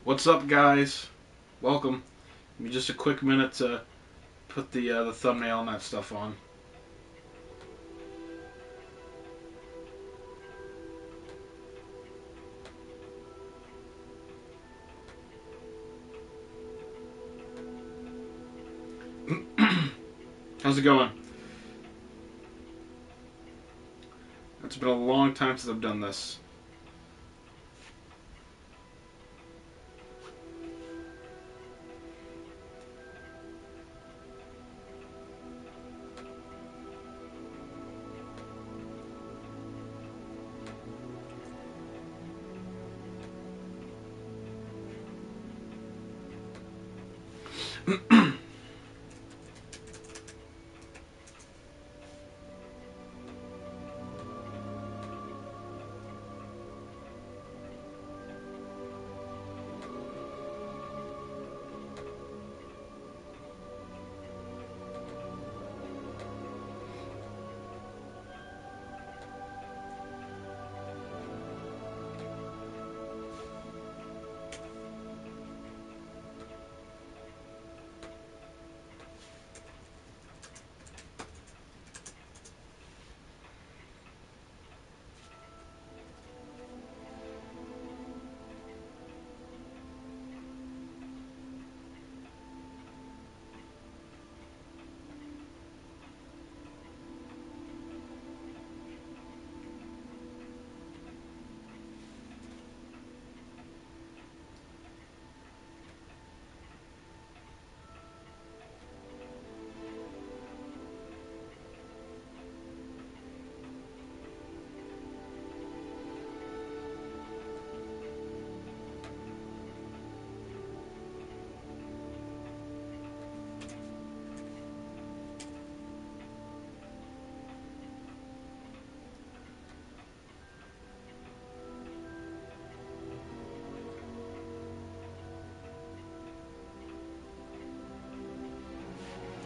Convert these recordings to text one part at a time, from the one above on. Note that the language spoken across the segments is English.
What's up, guys? Welcome. Give me just a quick minute to put the thumbnail and that stuff on. How's it going? It's been a long time since I've done this.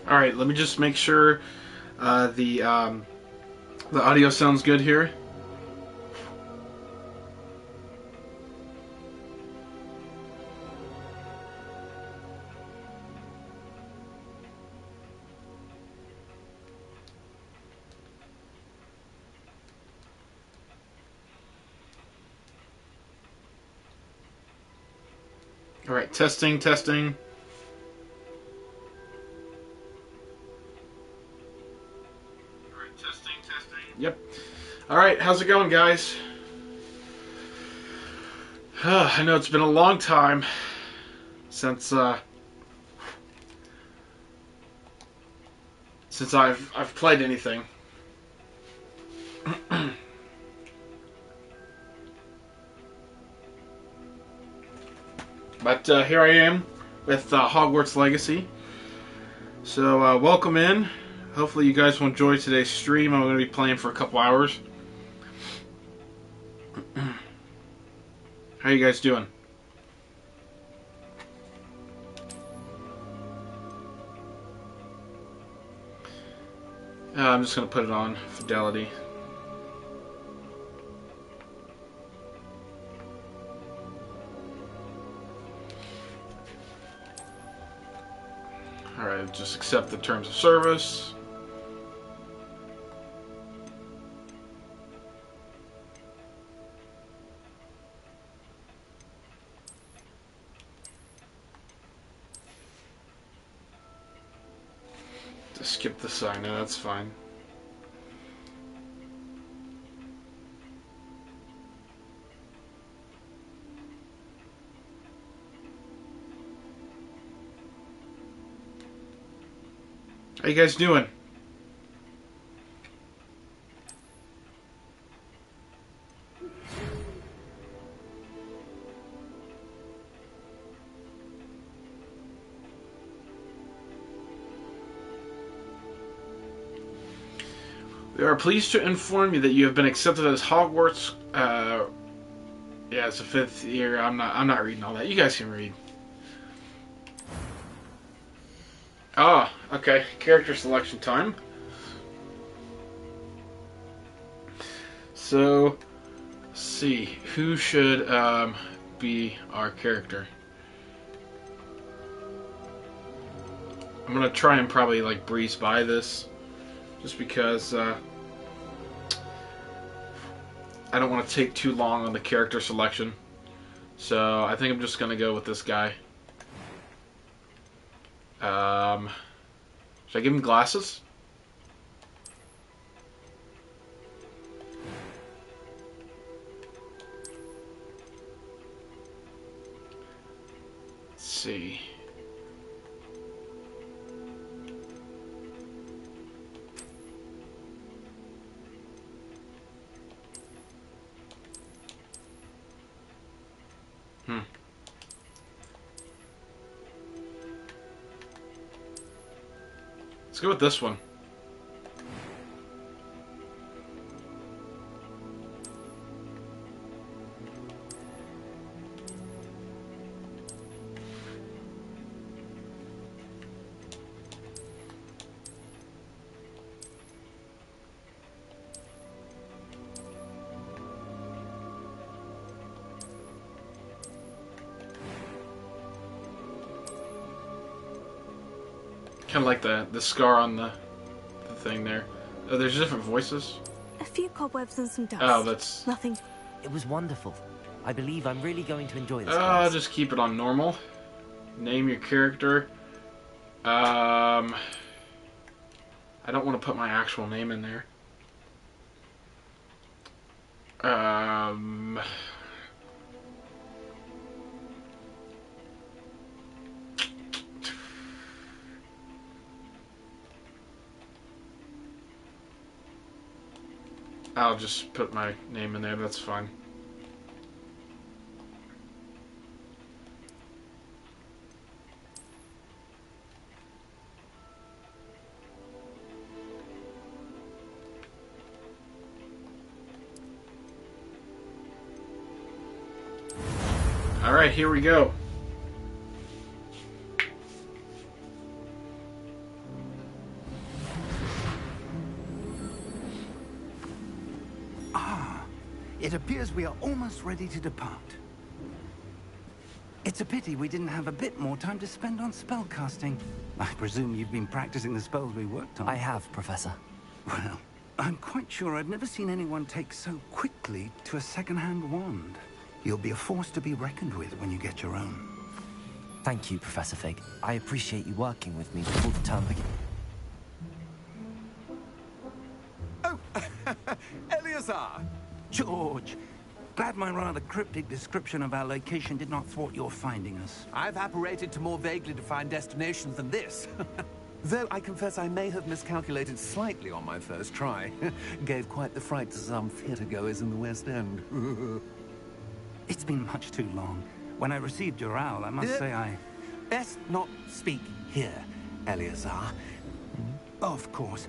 All right, let me just make sure the audio sounds good here. All right, testing, testing. Yep. All right, how's it going, guys? I know it's been a long time since I've played anything. But here I am with Hogwarts Legacy. So welcome in. Hopefully you guys will enjoy today's stream. I'm going to be playing for a couple hours. How you guys doing? I'm just going to put it on fidelity. Alright, just accept the terms of service. Just skip the sign, no, that's fine. How you guys doing? We are pleased to inform you that you have been accepted as Hogwarts. Yeah, it's the 5th year. I'm not reading all that. You guys can read. Ah, okay. Character selection time. So, let's see. Who should be our character? I'm gonna try and probably like breeze by this, just because I don't want to take too long on the character selection. So I think I'm just gonna go with this guy. Should I give him glasses? Let's see. Let's go with this one. Kind of like the scar on the thing there. Oh, there's different voices. A few cobwebs and some dust. Oh, that's nothing. It was wonderful. I believe I'm really going to enjoy this. I'll just keep it on normal. Name your character. I don't want to put my actual name in there. I'll just put my name in there, that's fine. Alright, here we go. It appears we are almost ready to depart. It's a pity we didn't have a bit more time to spend on spellcasting. I presume you've been practicing the spells we worked on. I have, Professor. Well, I'm quite sure I've never seen anyone take so quickly to a second-hand wand. You'll be a force to be reckoned with when you get your own. Thank you, Professor Fig. I appreciate you working with me before the term begins. Oh, Eleazar! George, glad my rather cryptic description of our location did not thwart your finding us. I've apparated to more vaguely defined destinations than this. Though I confess I may have miscalculated slightly on my first try. Gave quite the fright to some theatre-goers in the West End. It's been much too long. When I received your owl, I must say I... Best not speak here, Eleazar. Of course.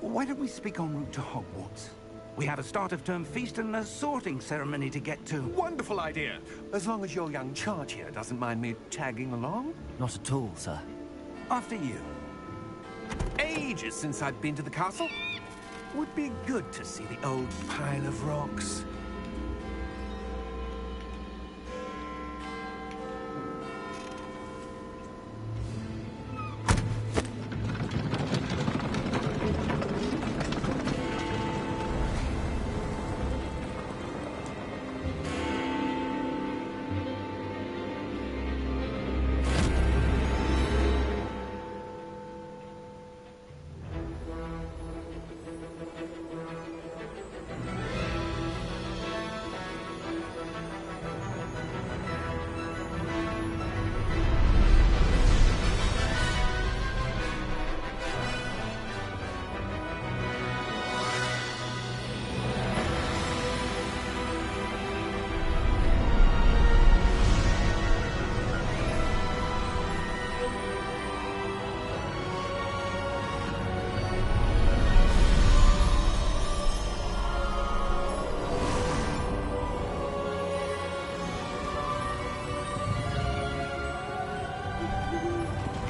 Why don't we speak en route to Hogwarts? We have a start-of-term feast and a sorting ceremony to get to. Wonderful idea! As long as your young charge here doesn't mind me tagging along. Not at all, sir. After you. Ages since I've been to the castle. Would be good to see the old pile of rocks.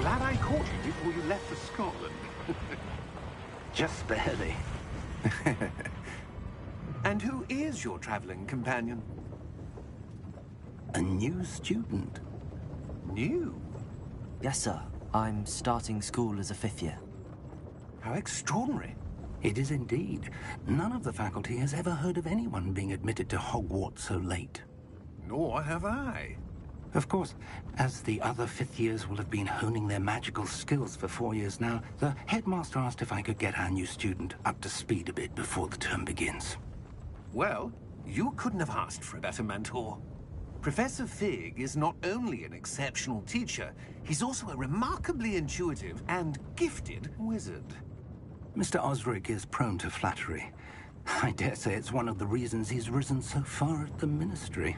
Glad I caught you before you left for Scotland. Just barely. And who is your traveling companion? A new student. New? Yes, sir. I'm starting school as a 5th year. How extraordinary. It is indeed. None of the faculty has ever heard of anyone being admitted to Hogwarts so late. Nor have I. Of course, as the other 5th years will have been honing their magical skills for 4 years now, the headmaster asked if I could get our new student up to speed a bit before the term begins. Well, you couldn't have asked for a better mentor. Professor Fig is not only an exceptional teacher, he's also a remarkably intuitive and gifted wizard. Mr. Osric is prone to flattery. I dare say it's one of the reasons he's risen so far at the Ministry.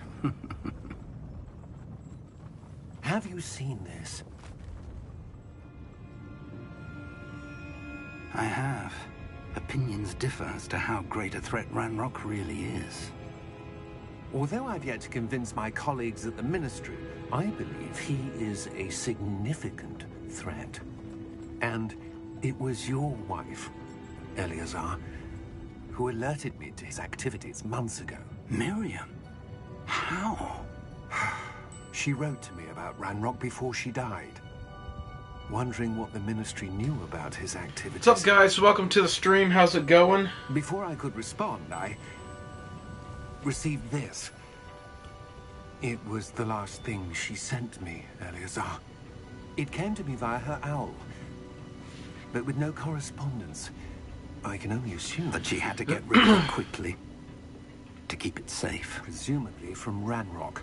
Have you seen this? I have. Opinions differ as to how great a threat Ranrock really is. Although I've yet to convince my colleagues at the Ministry, I believe he is a significant threat. And it was your wife, Eleazar, who alerted me to his activities months ago. Miriam? How? She wrote to me about Ranrock before she died, wondering what the Ministry knew about his activities. What's up, guys? Welcome to the stream. How's it going? Before I could respond, I received this. It was the last thing she sent me, Eleazar. It came to me via her owl, but with no correspondence. I can only assume that she had to get rid of it quickly to keep it safe. Presumably from Ranrock.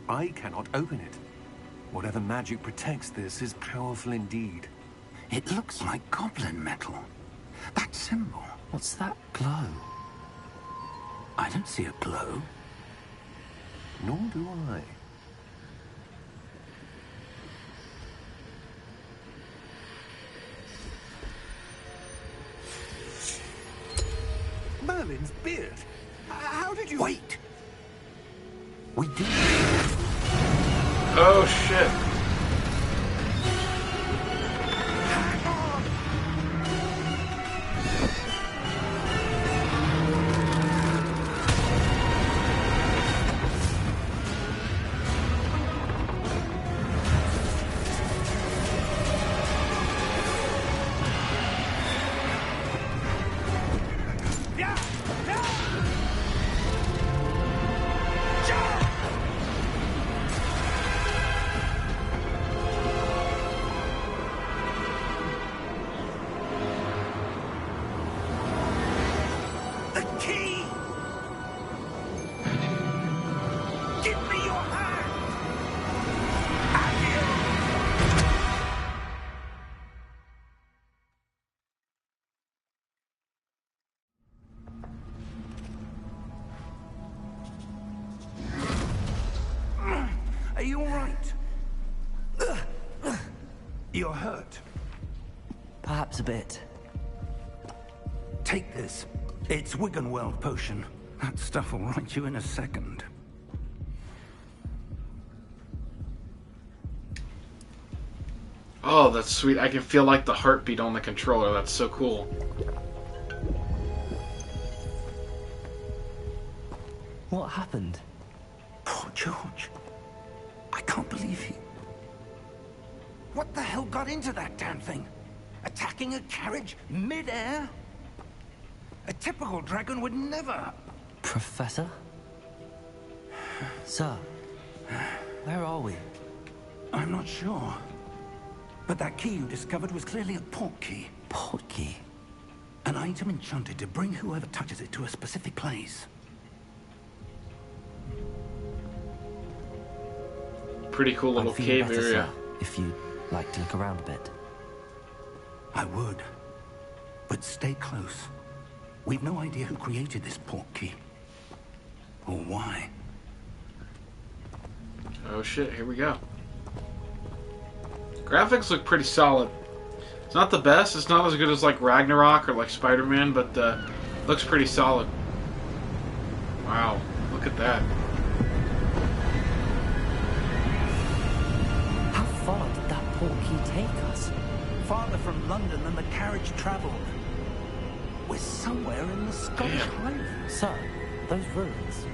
I cannot open it. Whatever magic protects this is powerful indeed. It looks like goblin metal. That symbol. What's that glow? I don't see a glow. Nor do I. Merlin's beard. How did you... Wait! We did. Oh, shit. Are you all right? You're hurt. Perhaps a bit. Take this. It's Wiggenweld potion. That stuff will right you in a second. Oh, that's sweet. I can feel like the heartbeat on the controller. That's so cool. What happened? Poor George. I can't believe he... What the hell got into that damn thing? Attacking a carriage mid-air? A typical dragon would never... Professor? Sir, where are we? I'm not sure. But that key you discovered was clearly a portkey. Portkey? An item enchanted to bring whoever touches it to a specific place. Pretty cool little I'm feeling cave better, area. sir, if you'd like to look around a bit. I would. But stay close. We've no idea who created this portkey. Or why. Oh shit, here we go. Graphics look pretty solid. It's not the best, it's not as good as like Ragnarok or like Spider-Man, but looks pretty solid. Wow, look at that. How far did that portkey take us? Farther from London than the carriage traveled. We're somewhere in the Scottish Highlands. Sir, those ruins.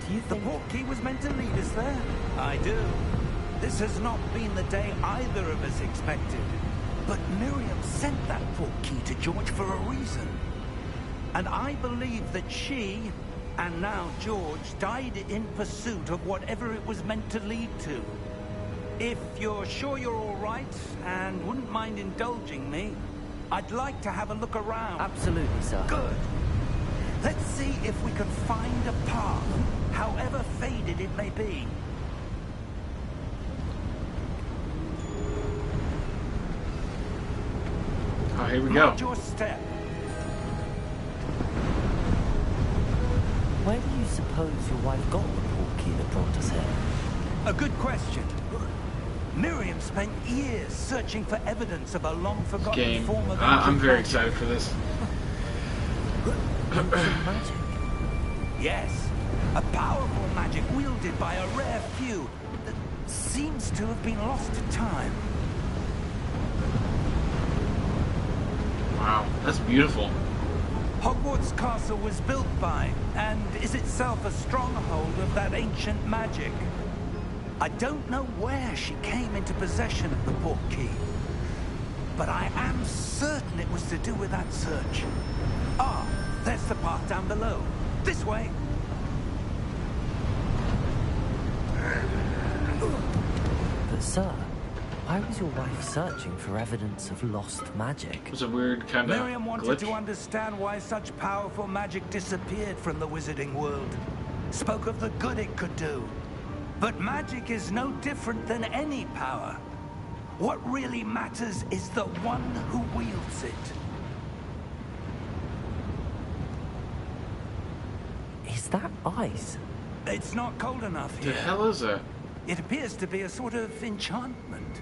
Do you The think... portkey was meant to lead us there. I do. This has not been the day either of us expected. But Miriam sent that portkey to George for a reason. And I believe that she, and now George, died in pursuit of whatever it was meant to lead to. If you're sure you're all right, and wouldn't mind indulging me, I'd like to have a look around. Absolutely, sir. Good. Let's see if we can find a path, however faded it may be. Oh, here we go. Mind your step. Where do you suppose your wife got the portkey that brought us here? A good question. Miriam spent years searching for evidence of a long-forgotten Game. form of I'm very magic. excited for this. Ancient magic. Yes, a powerful magic wielded by a rare few that seems to have been lost to time. Wow, that's beautiful. Hogwarts Castle was built by, and is itself a stronghold of that ancient magic. I don't know where she came into possession of the portkey, but I am certain it was to do with that search. Ah, there's the path down below. This way. But sir, why was your wife searching for evidence of lost magic? It was a weird kind of Miriam wanted glitch. to understand why such powerful magic disappeared from the wizarding world. Spoke of the good it could do. But magic is no different than any power. What really matters is the one who wields it. Is that ice? It's not cold enough The here. hell is that? It appears to be a sort of enchantment.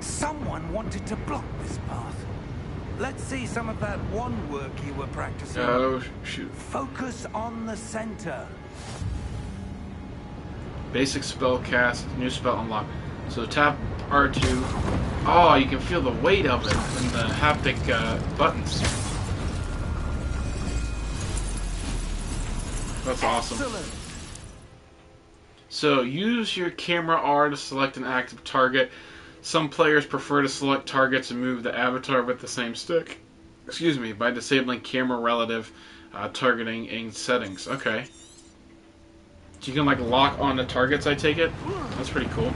Someone wanted to block this path. Let's see some of that wand work you were practicing. Oh, shoot. Focus on the center. Basic spell cast, new spell unlocked. So tap R2. Oh, you can feel the weight of it in the haptic buttons. That's awesome. Excellent. So use your camera R to select an active target. Some players prefer to select targets and move the avatar with the same stick. Excuse me, by disabling camera relative targeting in settings. Okay. So you can like lock on the targets, I take it? That's pretty cool.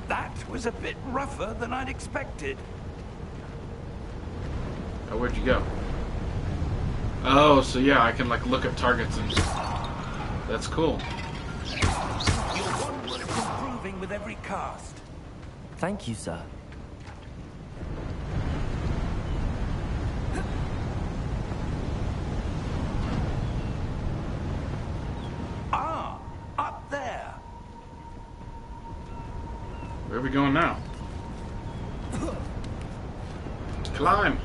That was a bit rougher than I'd expected. Oh, where'd you go? Oh, so yeah, I can like look at targets and... That's cool. Your wand work is improving with every cast. Thank you, sir. Ah, up there. Where are we going now? Climb!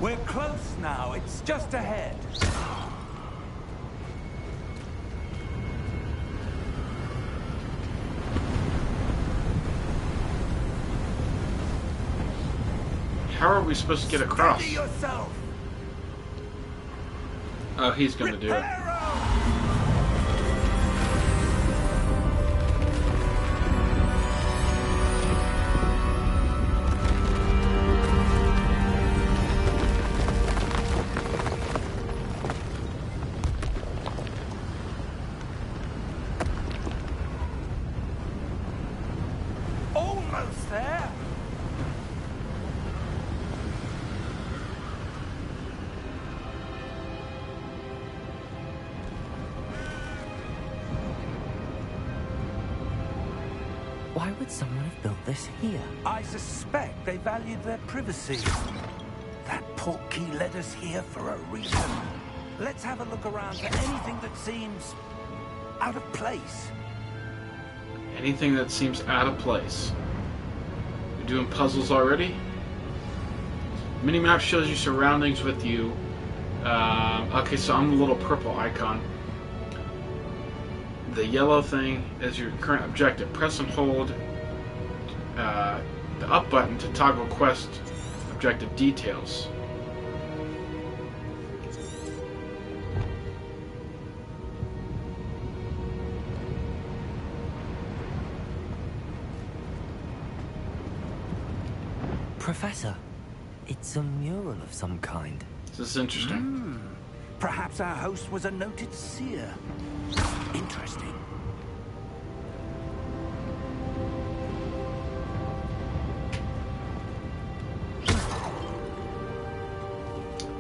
We're close now. It's just ahead. How are we supposed to get across? Steady yourself. Oh, he's gonna do it. Reparo! Almost there. Why would someone have built this here? I suspect they valued their privacy. That portkey led us here for a reason. Let's have a look around for anything that seems out of place. Anything that seems out of place. You're doing puzzles already? Minimap shows you surroundings with you. Okay, so I'm the little purple icon. The yellow thing is your current objective. Press and hold the up button to toggle quest objective details. Professor, it's a mural of some kind. This is interesting. Perhaps our host was a noted seer. Interesting.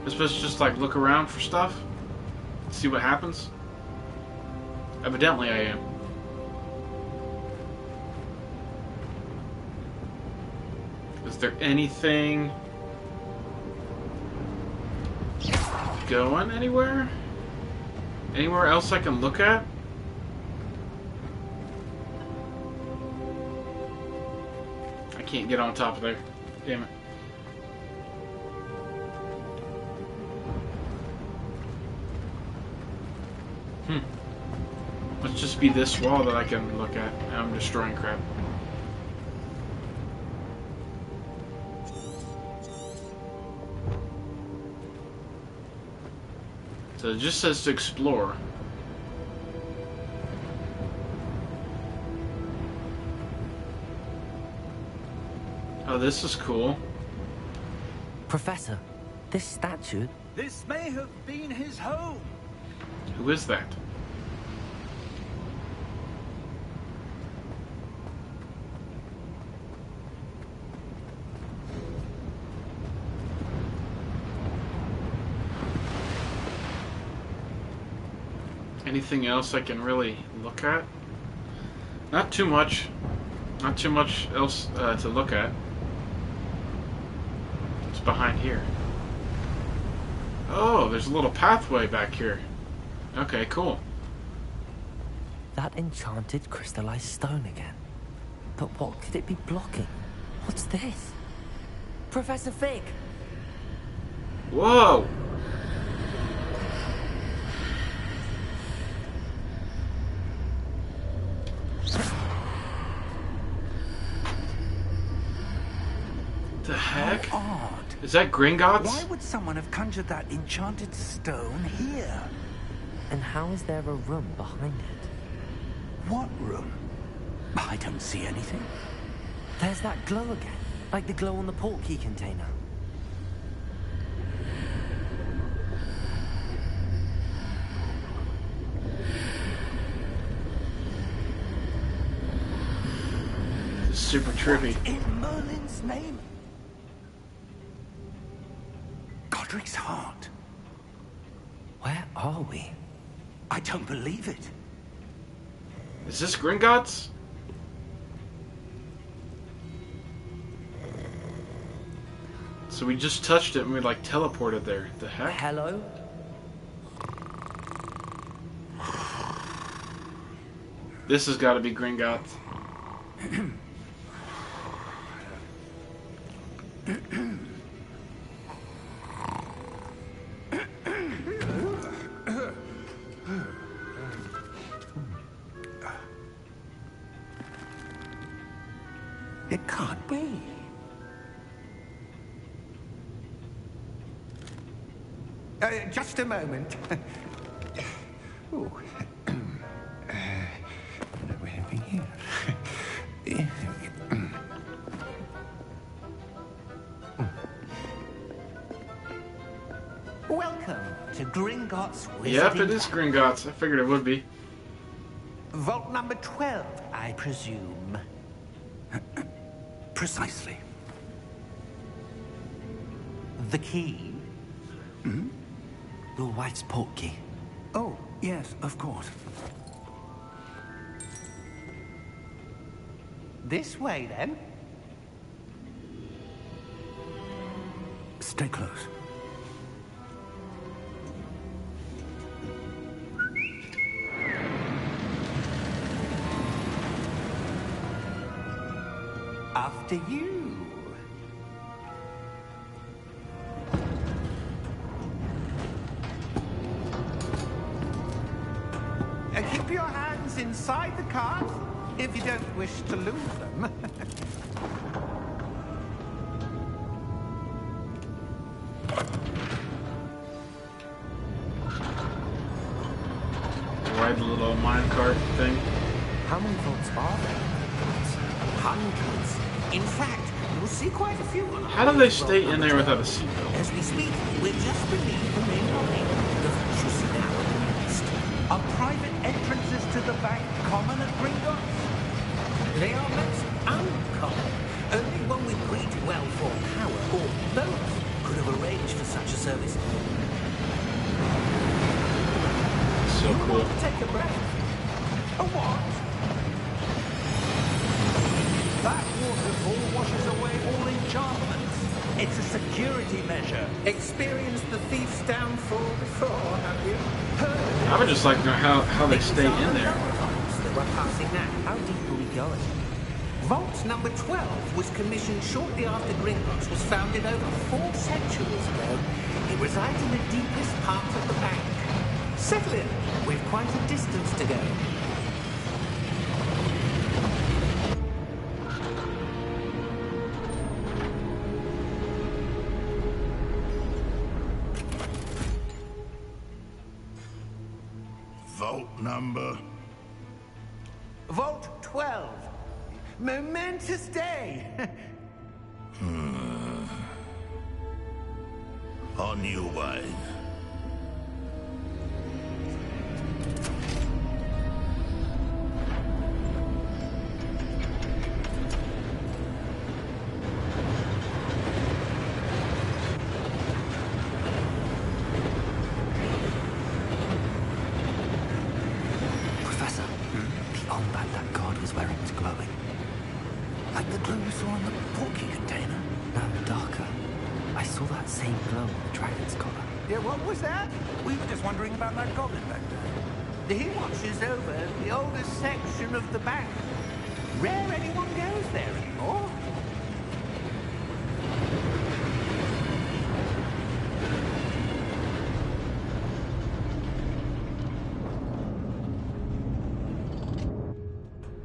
We're supposed to just like look around for stuff, see what happens. Evidently, I am. Is there anything going anywhere? Anywhere else I can look at? I can't get on top of there. Damn it. Let's just be this wall that I can look at. I'm destroying crap. So it just says to explore. Oh, this is cool. Professor, this statue... This may have been his home. Who is that? Anything else I can really look at? Not too much. Not too much else to look at. What's behind here? Oh, there's a little pathway back here. Okay, cool. That enchanted crystallized stone again. But what could it be blocking? What's this? Professor Fig! Whoa! The heck? Odd. Is that Gringotts? Why would someone have conjured that enchanted stone here? And how is there a room behind it? What room? I don't see anything. There's that glow again. Like the glow on the portkey container. This is super trippy. In Merlin's name? Godric's heart. Where are we? I don't believe it. Is this Gringotts? So we just touched it and we like teleported there. The heck? Hello? This has got to be Gringotts. It can't be. Just a moment. Ooh. We're having here. Welcome to Gringotts Wizarding. Yep, it is Gringotts. I figured it would be. Vault number 12, I presume. Precisely. The key? Hmm? Your wife's portkey. Oh, yes, of course. This way, then. Stay close. After you. Keep your hands inside the cart if you don't wish to lose them. Ride the little minecart thing. How many vaults are there? Hundreds. In fact, You'll see quite a few on How do they stay in there without a seatbelt? As we speak, we're just beneath the main lobby. The vault you see now in the east. Are private entrances to the bank common at Gringotts? They are most uncommon. Only one with great wealth or power, or both, could have arranged for such a service. So You cool. want to take a breath? A what? That waterfall washes away all enchantments. It's a security measure. Experienced the thief's downfall before, have you? Heard I would just like to know how they stay in there. that we're passing now. How deep are we going? Vault number 12 was commissioned shortly after Gringotts was founded over 4 centuries ago. It resides in the deepest part of the bank. Settle in. We've quite a distance to go. Vault number. Vault 12. Momentous day. On your way. Professor, the armband that guard was wearing was glowing. Like the glue we saw on the porky container. No, darker. I saw that same glow on the dragon's collar. Yeah, what was that? We were just wondering about that goblin back there. He watches over the oldest section of the bank. Rare anyone goes there anymore.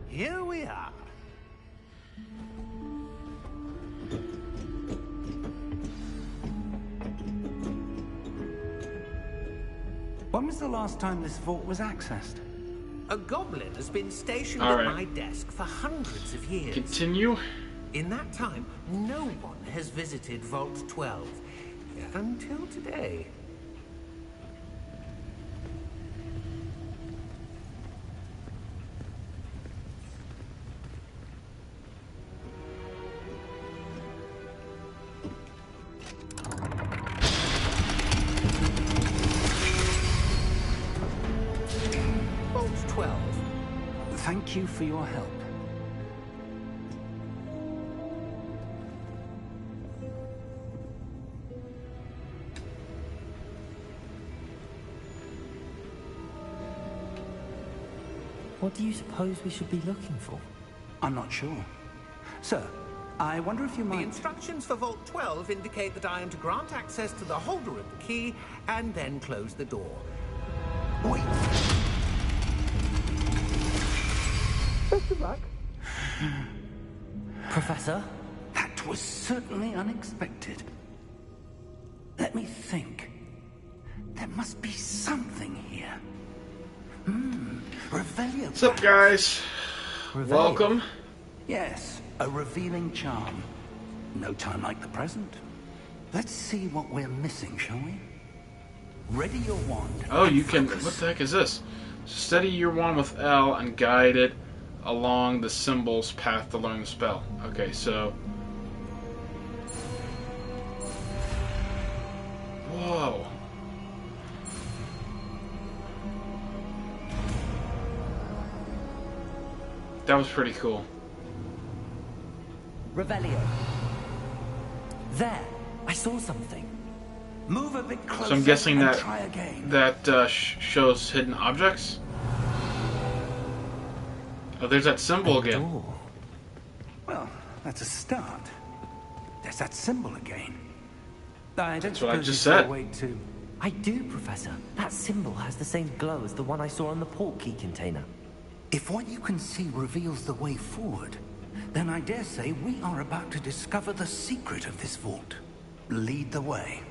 Here we are. When was the last time this vault was accessed? A goblin has been stationed All at right. my desk for hundreds of years. Continue. In that time, no one has visited Vault 12. Until today. Vault 12. Thank you for your help. What do you suppose we should be looking for? I'm not sure. Sir, I wonder if you The might... instructions for Vault 12 indicate that I am to grant access to the holder of the key and then close the door. Wait. Professor? That was certainly unexpected. Let me think. There must be something here. Revelio. What's up, guys? Welcome. Yes, a revealing charm. No time like the present. Let's see what we're missing, shall we? Ready your wand. Oh, and you can. focus. What the heck is this? Steady your wand with L and guide it along the symbol's path to learn the spell. Okay, so. Whoa. That was pretty cool. Revelio. There! I saw something. Move a bit closer So I'm guessing and that try again. shows hidden objects. Oh, there's that symbol again. Door. Well, that's a start. There's that symbol again. I don't That's what I suppose just you saw said. a way to... I do, Professor. That symbol has the same glow as the one I saw on the port key container. If what you can see reveals the way forward, then I dare say we are about to discover the secret of this vault. Lead the way.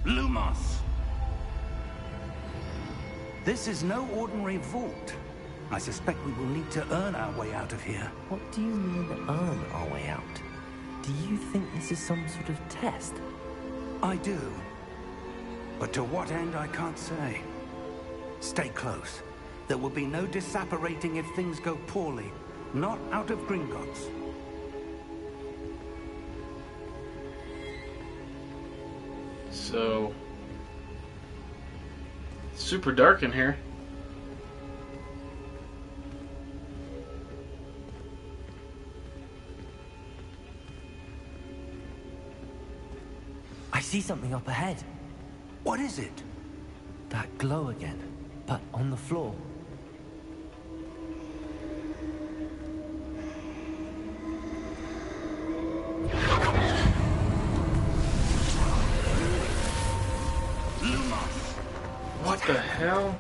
Lumos! This is no ordinary vault. I suspect we will need to earn our way out of here. What do you mean, earn our way out? Do you think this is some sort of test? I do. But to what end, I can't say. Stay close. There will be no disapparating if things go poorly. Not out of Gringotts. So... super dark in here. I see something up ahead. What is it? That glow again, but on the floor. What the hell?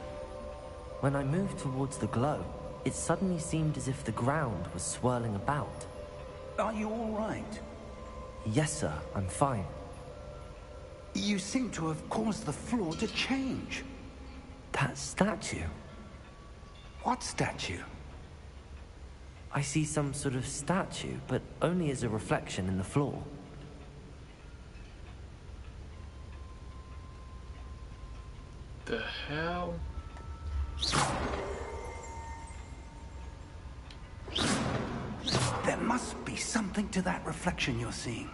When I moved towards the glow, it suddenly seemed as if the ground was swirling about. Are you all right? Yes, sir, I'm fine. You seem to have caused the floor to change. That statue. What statue? I see some sort of statue, but only as a reflection in the floor. The hell? There must be something to that reflection you're seeing.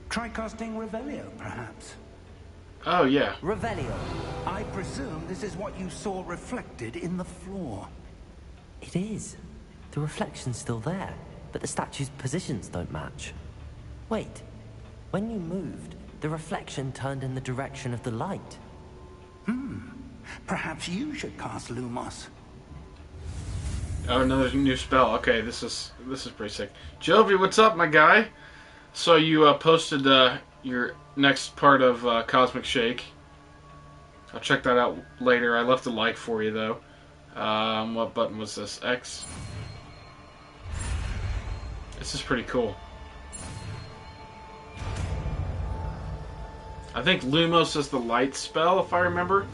Try casting Revelio, perhaps. Oh, yeah. Revelio. I presume this is what you saw reflected in the floor. It is. The reflection's still there, but the statue's positions don't match. Wait. When you moved, the reflection turned in the direction of the light. Perhaps you should cast Lumos. Oh, another new spell. Okay, this is pretty sick. Jovi, what's up, my guy? So you posted your next part of Cosmic Shake. I'll check that out later. I left a like for you, though. What button was this? X? This is pretty cool. I think Lumos is the light spell, if I remember.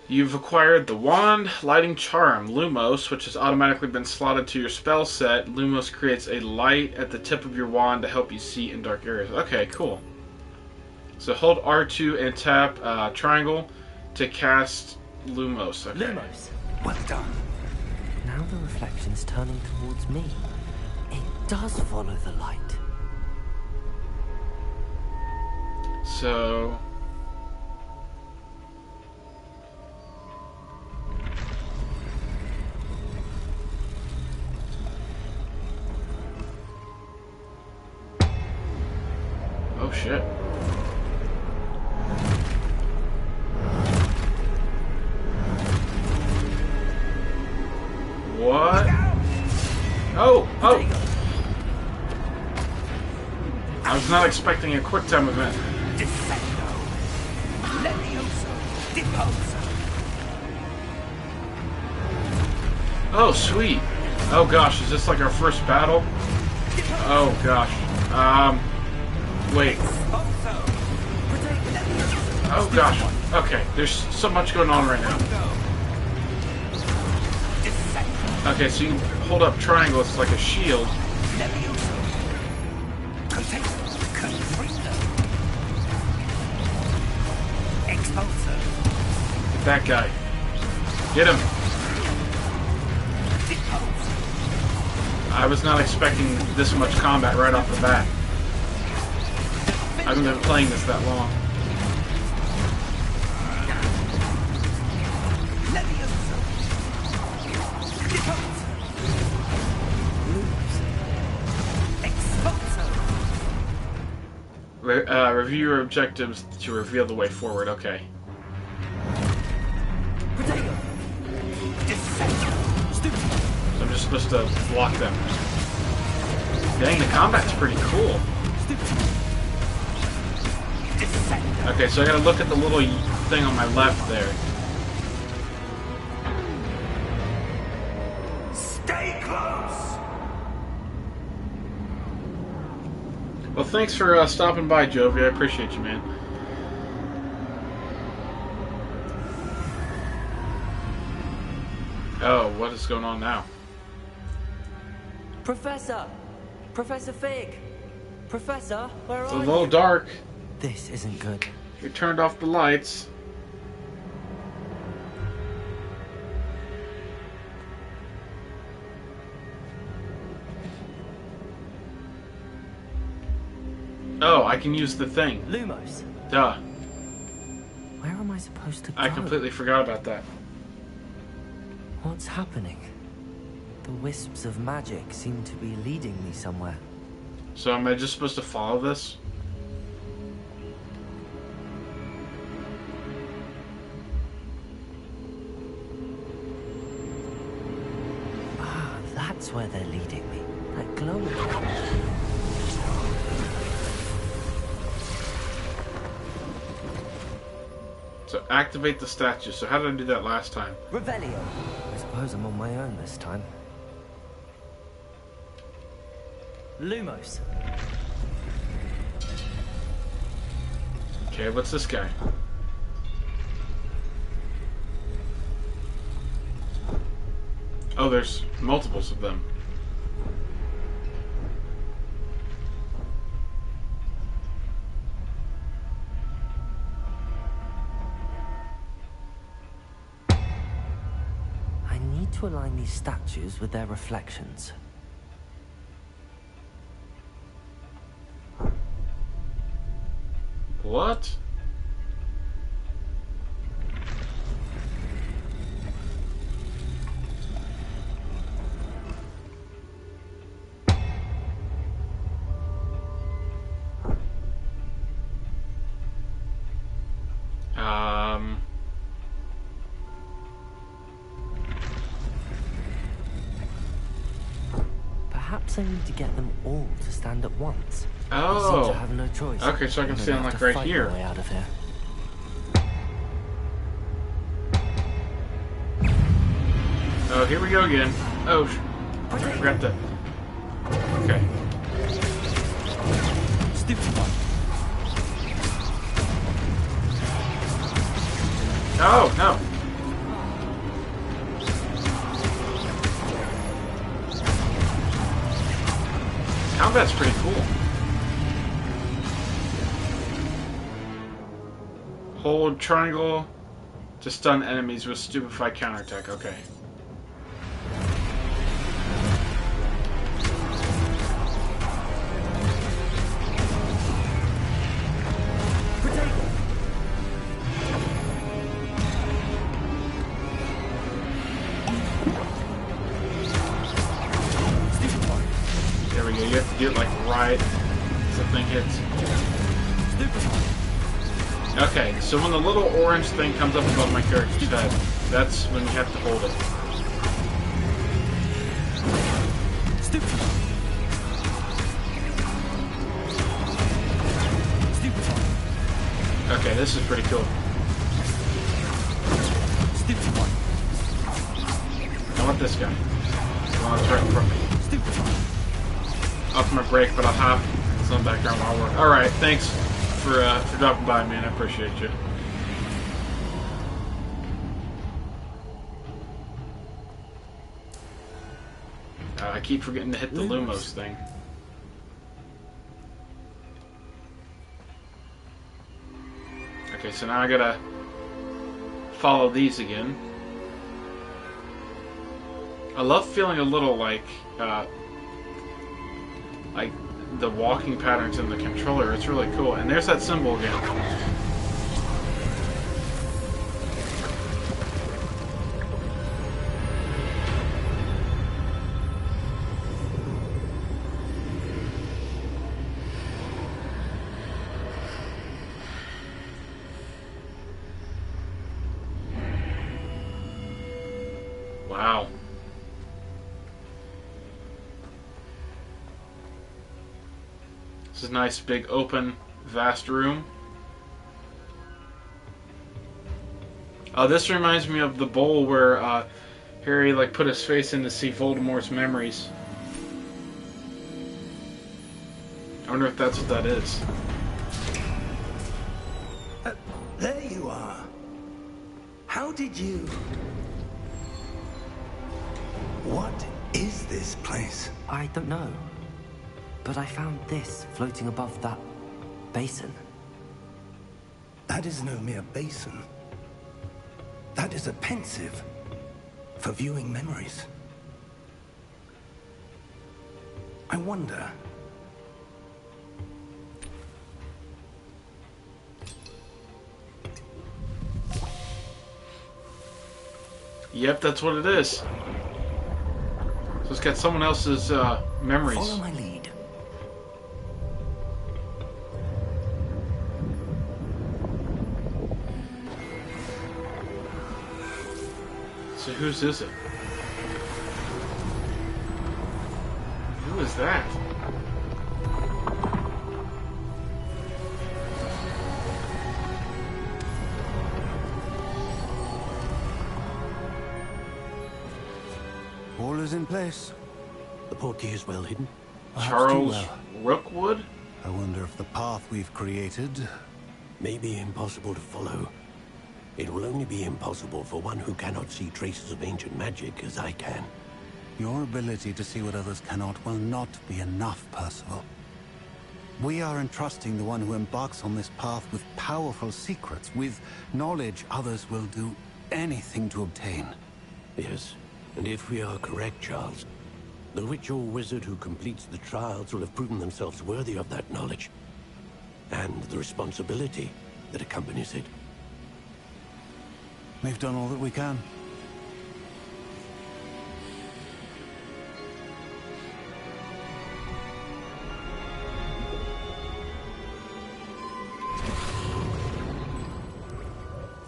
You've acquired the Wand Lighting Charm, Lumos, which has automatically been slotted to your spell set. Lumos creates a light at the tip of your wand to help you see in dark areas. Okay, cool. So hold R2 and tap triangle to cast Lumos. Okay. Lumos. Well done. Now the reflection's turning towards me. It does follow the light. So... oh shit. What? Oh! I was not expecting a quick time event. Defendo. Levioso. Deposo. Oh, sweet. Oh gosh, is this like our first battle? Oh gosh. Wait. Oh gosh. Okay, there's so much going on right now. Okay, so you can hold up triangle, it's like a shield. Get that guy. Get him. I was not expecting this much combat right off the bat. I haven't been playing this that long. Review your objectives to reveal the way forward. Okay. So I'm just supposed to block them. Dang, the combat's pretty cool. Okay, so I gotta look at the little thing on my left there. Well, thanks for stopping by, Jovi. I appreciate you, man. Oh, what is going on now? Professor! Professor Fig! Professor, where It's a are little you? dark. This isn't good. You turned off the lights. Oh, I can use the thing. Lumos, Duh. where am I supposed to go? I completely forgot about that. What's happening? The wisps of magic seem to be leading me somewhere. So am I just supposed to follow this? Ah, that's where they're leading me. That glowing. So activate the statue. So how did I do that last time? Revelio. I suppose I'm on my own this time. Lumos. Okay, what's this guy? Oh, there's multiples of them. I need to align these statues with their reflections. What? Perhaps I need to get them all to stand at once. I seem Oh. to have no choice. Okay, so I can I'm stand gonna like have to right fight here. my way out of here. Oh, here we go again. Oh, I forgot that. Okay. Stupid one. Oh, no. Combat's pretty cool. Hold triangle to stun enemies with stupefy counterattack. Okay. There we go. You have to do it like right as the thing hits. Okay, so when the little orange thing comes up above my character's head, that's when you have to hold it. Okay, this is pretty cool. I want this guy. The one that's right in front of me. Off my break, but I'll have some background while I work. Alright, thanks for dropping by, man. I appreciate you. I keep forgetting to hit the Lumos thing. Okay, so now I gotta follow these again. I love feeling a little like the walking patterns in the controller. It's really cool. And there's that symbol again. Wow. This is a nice, big, open, vast room. This reminds me of the bowl where Harry put his face in to see Voldemort's memories. I wonder if that's what that is. There you are. How did you... What is this place? I don't know. But I found this floating above that basin. That is no mere basin. That is a pensive for viewing memories. I wonder... Yep, that's what it is. So it's got someone else's memories. Follow my lead. So whose is it? Who is that? All is in place. The portkey is well hidden. Perhaps too Charles well. Rookwood? I wonder if the path we've created may be impossible to follow. It will only be impossible for one who cannot see traces of ancient magic as I can. Your ability to see what others cannot will not be enough, Percival. We are entrusting the one who embarks on this path with powerful secrets, with knowledge others will do anything to obtain. Yes, and if we are correct, Charles, the witch or wizard who completes the trials will have proven themselves worthy of that knowledge, and the responsibility that accompanies it. We've done all that we can.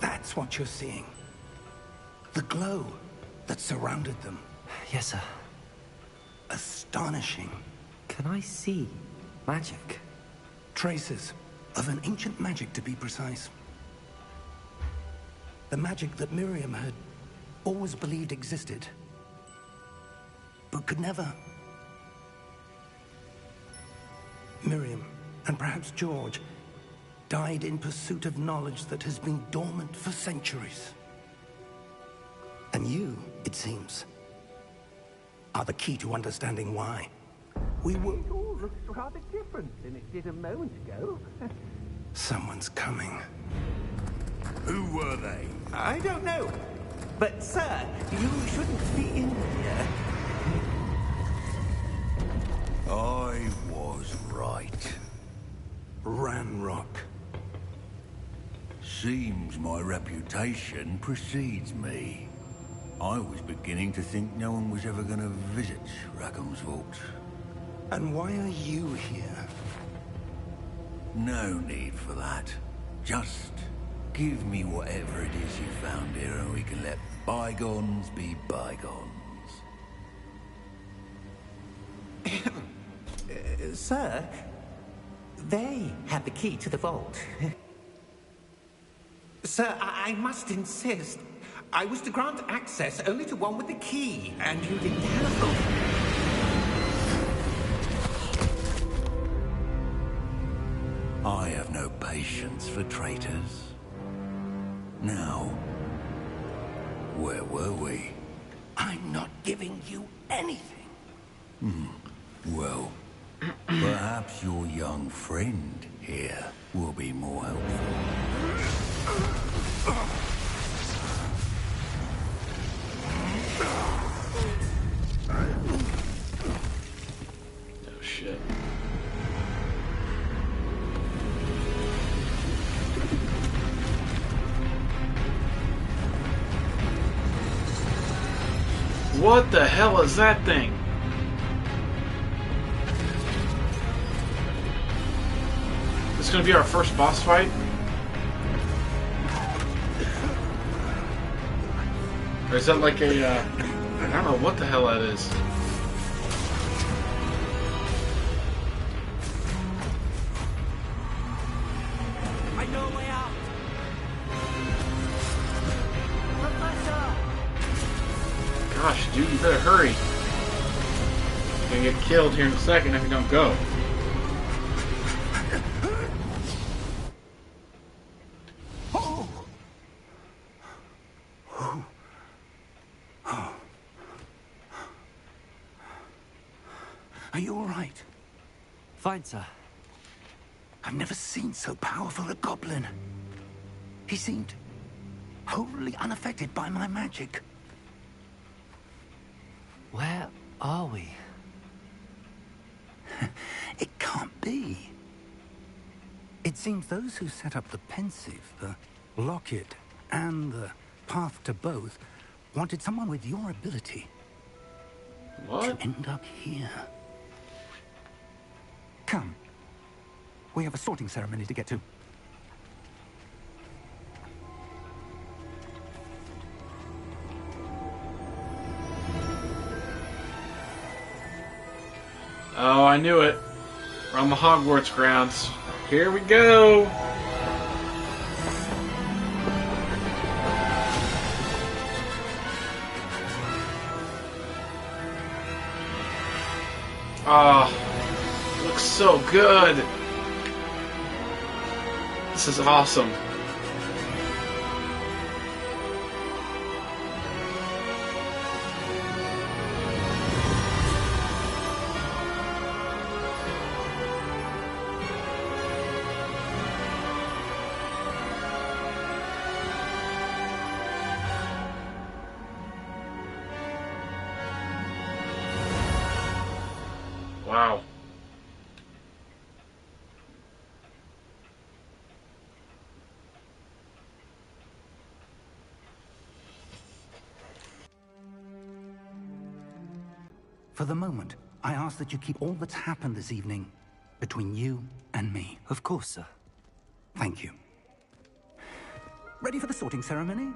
That's what you're seeing. The glow that surrounded them. Yes, sir. Astonishing. Can I see magic? Traces of an ancient magic, to be precise. The magic that Miriam had always believed existed, but could never. Miriam, and perhaps George, died in pursuit of knowledge that has been dormant for centuries. And you, it seems, are the key to understanding why. We were... It all looks rather different than it did a moment ago. Someone's coming. Who were they? I don't know. But, sir, you shouldn't be in here. I was right. Ranrock. Seems my reputation precedes me. I was beginning to think no one was ever going to visit Rackham's vault. And why are you here? No need for that. Just give me whatever it is you found here and we can let bygones be bygones. Sir, they had the key to the vault. Sir, I must insist. I was to grant access only to one with the key, and you didn't have them. I have no patience for traitors. Now, where were we? I'm not giving you anything. Well, perhaps your young friend here will be more helpful. Oh shit. What the hell is that thing? This is gonna be our first boss fight? Or is that like a, I don't know what the hell that is. I know a way out. Gosh, dude, you better hurry. You're gonna get killed here in a second if you don't go. Are you all right? Fine, sir. I've never seen so powerful a goblin. He seemed wholly unaffected by my magic. Where are we? It can't be. It seems those who set up the pensive, the locket, and the path to both wanted someone with your ability What? to end up here. Come. We have a sorting ceremony to get to. Oh, I knew it. We're on the Hogwarts grounds. Here we go! Oh, looks so good! This is awesome. Wow. For the moment, I ask that you keep all that's happened this evening between you and me. Of course, sir. Thank you. Ready for the sorting ceremony?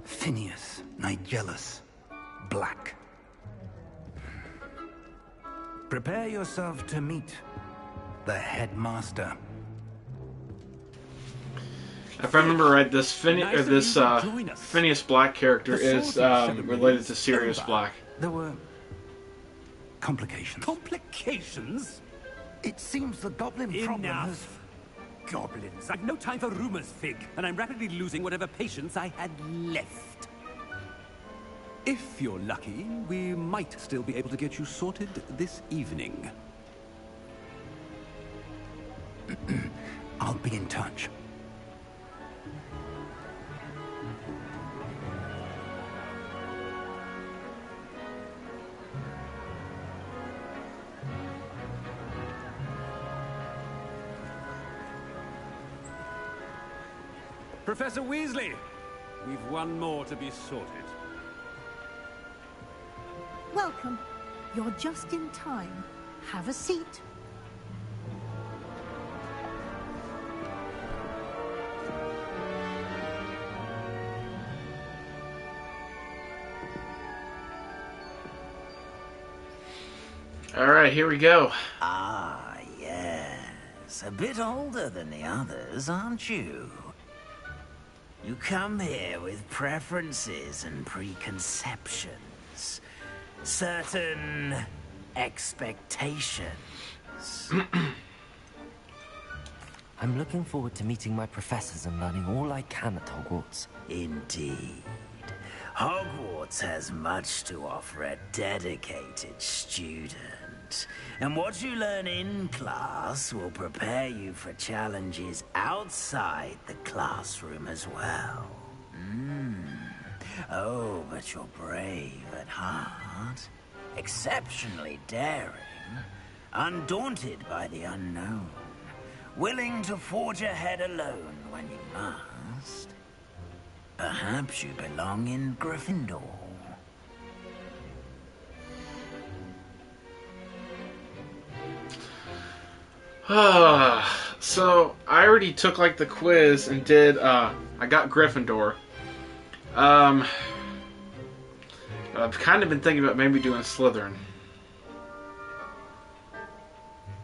Phineas, Nigellus, Black. Prepare yourself to meet the headmaster. If I remember right, this Phineas Black character is related to Sirius Black. There were complications. Complications? It seems the goblin problem has... Enough. Goblins. I've no time for rumors, Fig, and I'm rapidly losing whatever patience I had left. If you're lucky, we might still be able to get you sorted this evening. I'll be in touch. Professor Weasley, we've one more to be sorted. Welcome. You're just in time. Have a seat. Alright, here we go. Ah, yes. A bit older than the others, aren't you? You come here with preferences and preconceptions. Certain expectations. I'm looking forward to meeting my professors and learning all I can at Hogwarts. Indeed. Hogwarts has much to offer a dedicated student. And what you learn in class will prepare you for challenges outside the classroom as well. Oh, but you're brave at heart, exceptionally daring, undaunted by the unknown, willing to forge ahead alone when you must. Perhaps you belong in Gryffindor. So I already took like the quiz and did I got Gryffindor. I've kind of been thinking about maybe doing Slytherin.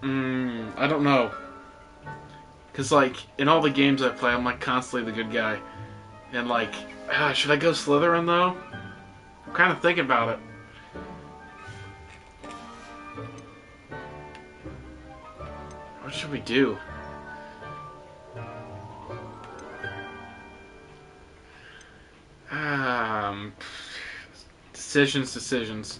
I don't know. Cause like in all the games I play I'm like constantly the good guy. And like Should I go Slytherin though? I'm kind of thinking about it. What should we do? Decisions.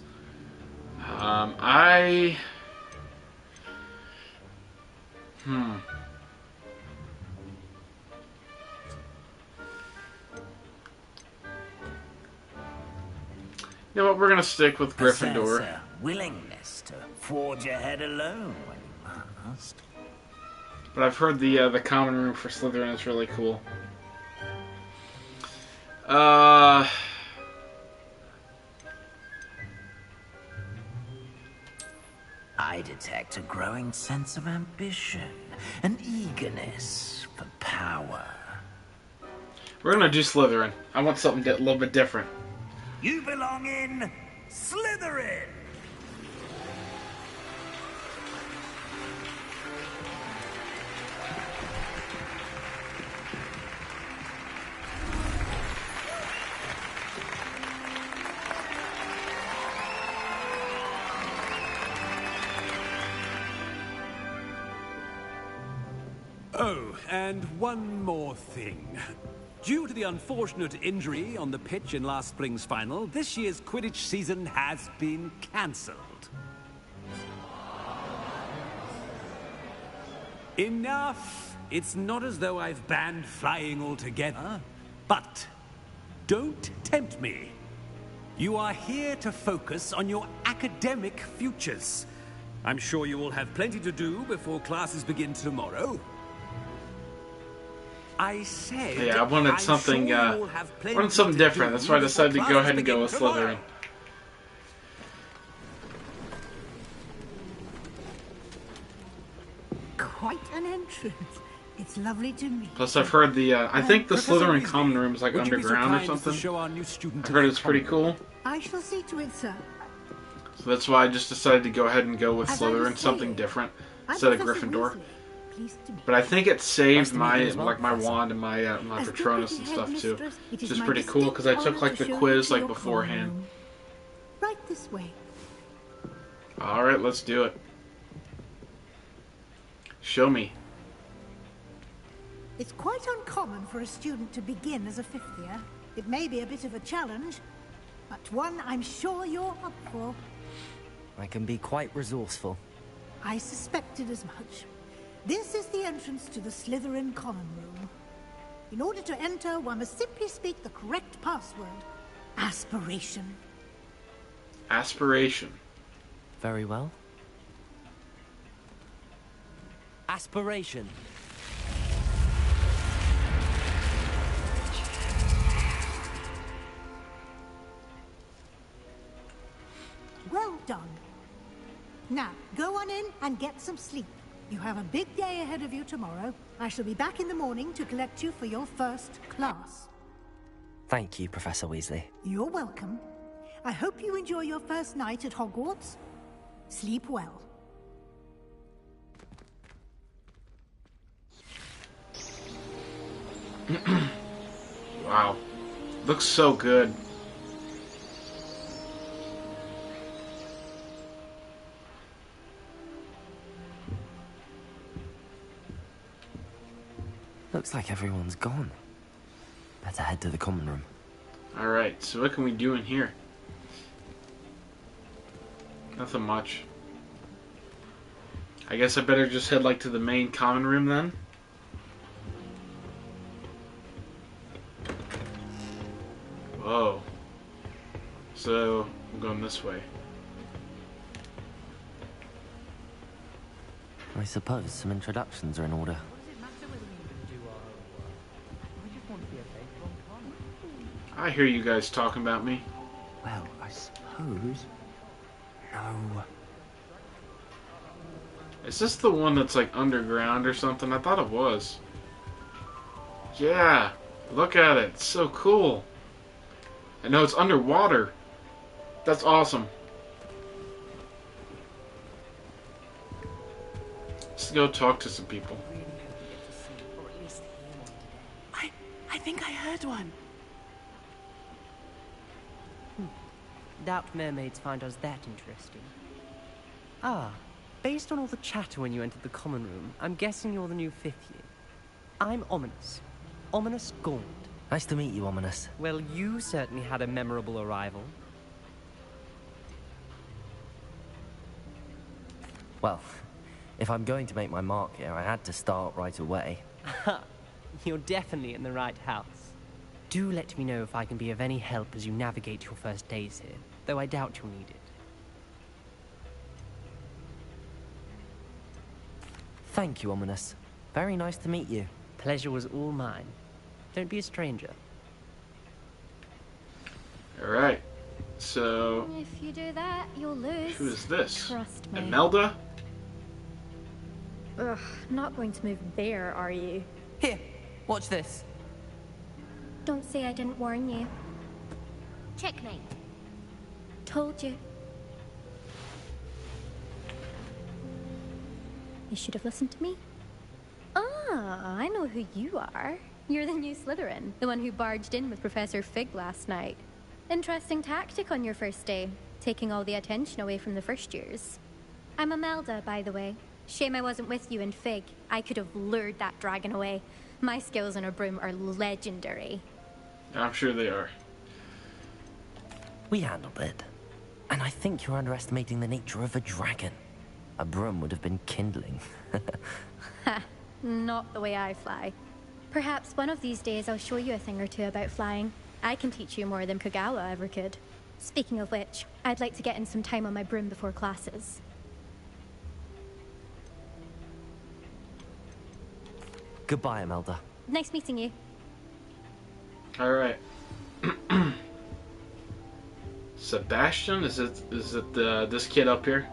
You know what? We're gonna stick with Gryffindor. Possess a willingness to forge ahead alone when you must. But I've heard the common room for Slytherin is really cool. I detect a growing sense of ambition, an eagerness for power. We're gonna do Slytherin. I want something a little bit different. You belong in Slytherin! Oh, and one more thing. Due to the unfortunate injury on the pitch in last spring's final, this year's Quidditch season has been cancelled. Enough! It's not as though I've banned flying altogether. But don't tempt me. You are here to focus on your academic futures. I'm sure you will have plenty to do before classes begin tomorrow. I said, Yeah, I wanted something different. That's why I decided to go ahead and go with Slytherin. Quite an entrance. It's lovely to meet you. Plus, I've heard I think the Professor Slytherin Weasley, common room is like would you be so underground or kind as to something. show our new student I to heard the it's pretty common cool. I shall see to it, sir. So that's why I just decided to go ahead and go with As I was Slytherin, something saying, different I'm instead of Professor Gryffindor. Weasley. Pleased to meet But I think it saved Nice to meet my you as well, like my Professor. wand and my As Patronus and Deputy stuff too. Headmistress, it Which is is my pretty cool because I distinct took like honor the to show quiz you like to your beforehand. common room. Right this way. All right, let's do it. Show me. It's quite uncommon for a student to begin as a fifth year. It may be a bit of a challenge, but one I'm sure you're up for. I can be quite resourceful. I suspected as much. This is the entrance to the Slytherin common room. In order to enter, one must simply speak the correct password. Aspiration. Aspiration. Very well. Aspiration. Well done. Now, go on in and get some sleep. You have a big day ahead of you tomorrow. I shall be back in the morning to collect you for your first class. Thank you, Professor Weasley. You're welcome. I hope you enjoy your first night at Hogwarts. Sleep well. Wow. Looks so good. Looks like everyone's gone. Better head to the common room. Alright, so what can we do in here? Nothing much. I guess I better just head like to the main common room then. Whoa. So, I'm going this way. I suppose some introductions are in order. I hear you guys talking about me. Well, I suppose... No. Is this the one that's like underground or something? I thought it was. Yeah, look at it. It's so cool. I know it's underwater. That's awesome. Let's go talk to some people. I think I heard one. Doubt mermaids find us that interesting. Ah, based on all the chatter when you entered the common room, I'm guessing you're the new 5th year. I'm Ominous. Ominous Gaunt. Nice to meet you, Ominous. Well, you certainly had a memorable arrival. Well, if I'm going to make my mark here, I had to start right away. You're definitely in the right house. Do let me know if I can be of any help as you navigate your first days here, though I doubt you'll need it. Thank you, Ominous. Very nice to meet you. Pleasure was all mine. Don't be a stranger. Alright. So... If you do that, you'll lose. Who is this? Trust me. Imelda? Ugh, not going to move there, are you? Here, watch this. Don't say I didn't warn you. Checkmate. Told you. You should have listened to me. Ah, I know who you are. You're the new Slytherin, the one who barged in with Professor Fig last night. Interesting tactic on your first day, taking all the attention away from the first years. I'm Imelda, by the way. Shame I wasn't with you in Fig. I could have lured that dragon away. My skills on a broom are legendary. I'm sure they are. We handled it. And I think you're underestimating the nature of a dragon. A broom would have been kindling. Ha, not the way I fly. Perhaps one of these days I'll show you a thing or two about flying. I can teach you more than Kagawa ever could. Speaking of which, I'd like to get in some time on my broom before classes. Goodbye, Imelda. Nice meeting you. Alright. Sebastian? Is it this kid up here?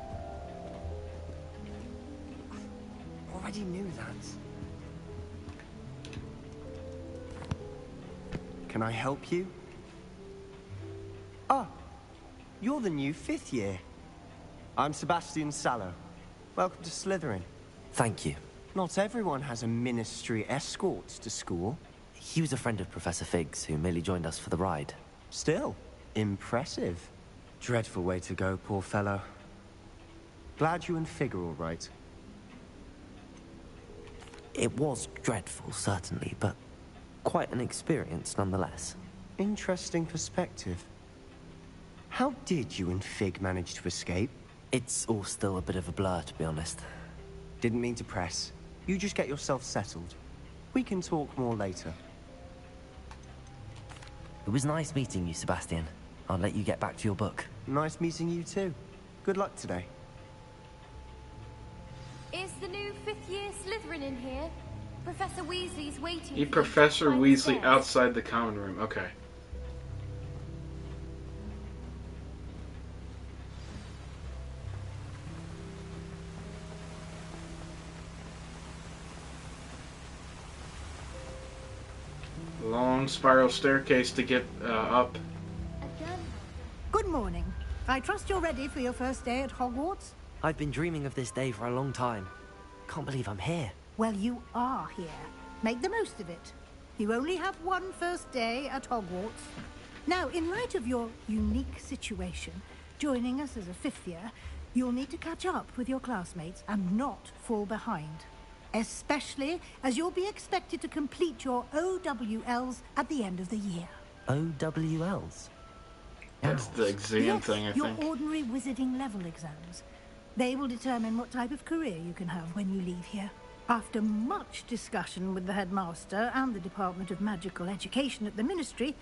Already knew that. Can I help you? Ah, you're the new 5th year. I'm Sebastian Sallow. Welcome to Slytherin. Thank you. Not everyone has a ministry escort to school. He was a friend of Professor Fig's who merely joined us for the ride. Still, impressive. Dreadful way to go, poor fellow. Glad you and Fig are all right. It was dreadful, certainly, but quite an experience nonetheless. Interesting perspective. How did you and Fig manage to escape? It's all still a bit of a blur, to be honest. Didn't mean to press. You just get yourself settled. We can talk more later. It was nice meeting you, Sebastian. I'll let you get back to your book. Nice meeting you too. Good luck today. Is the new 5th year Slytherin in here? Professor Weasley's waiting. Meet Professor Weasley outside the common room. Okay. Long spiral staircase to get up. Good morning. I trust you're ready for your first day at Hogwarts? I've been dreaming of this day for a long time. Can't believe I'm here. Well, you are here. Make the most of it. You only have one first day at Hogwarts. Now, in light of your unique situation, joining us as a 5th year, you'll need to catch up with your classmates and not fall behind. Especially as you'll be expected to complete your OWLs at the end of the year. OWLs? That's the exam thing, I your think. ordinary wizarding level exams. They will determine what type of career you can have when you leave here. After much discussion with the headmaster and the Department of Magical Education at the Ministry,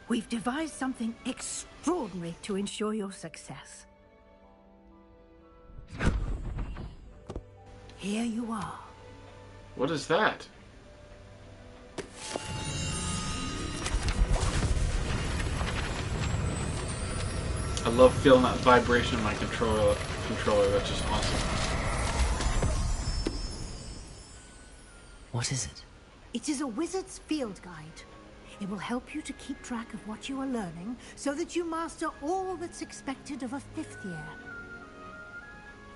we've devised something extraordinary to ensure your success. Here you are. What is that? I love feeling that vibration in my controller. That's just awesome. What is it? It is a wizard's field guide. It will help you to keep track of what you are learning so that you master all that's expected of a 5th year.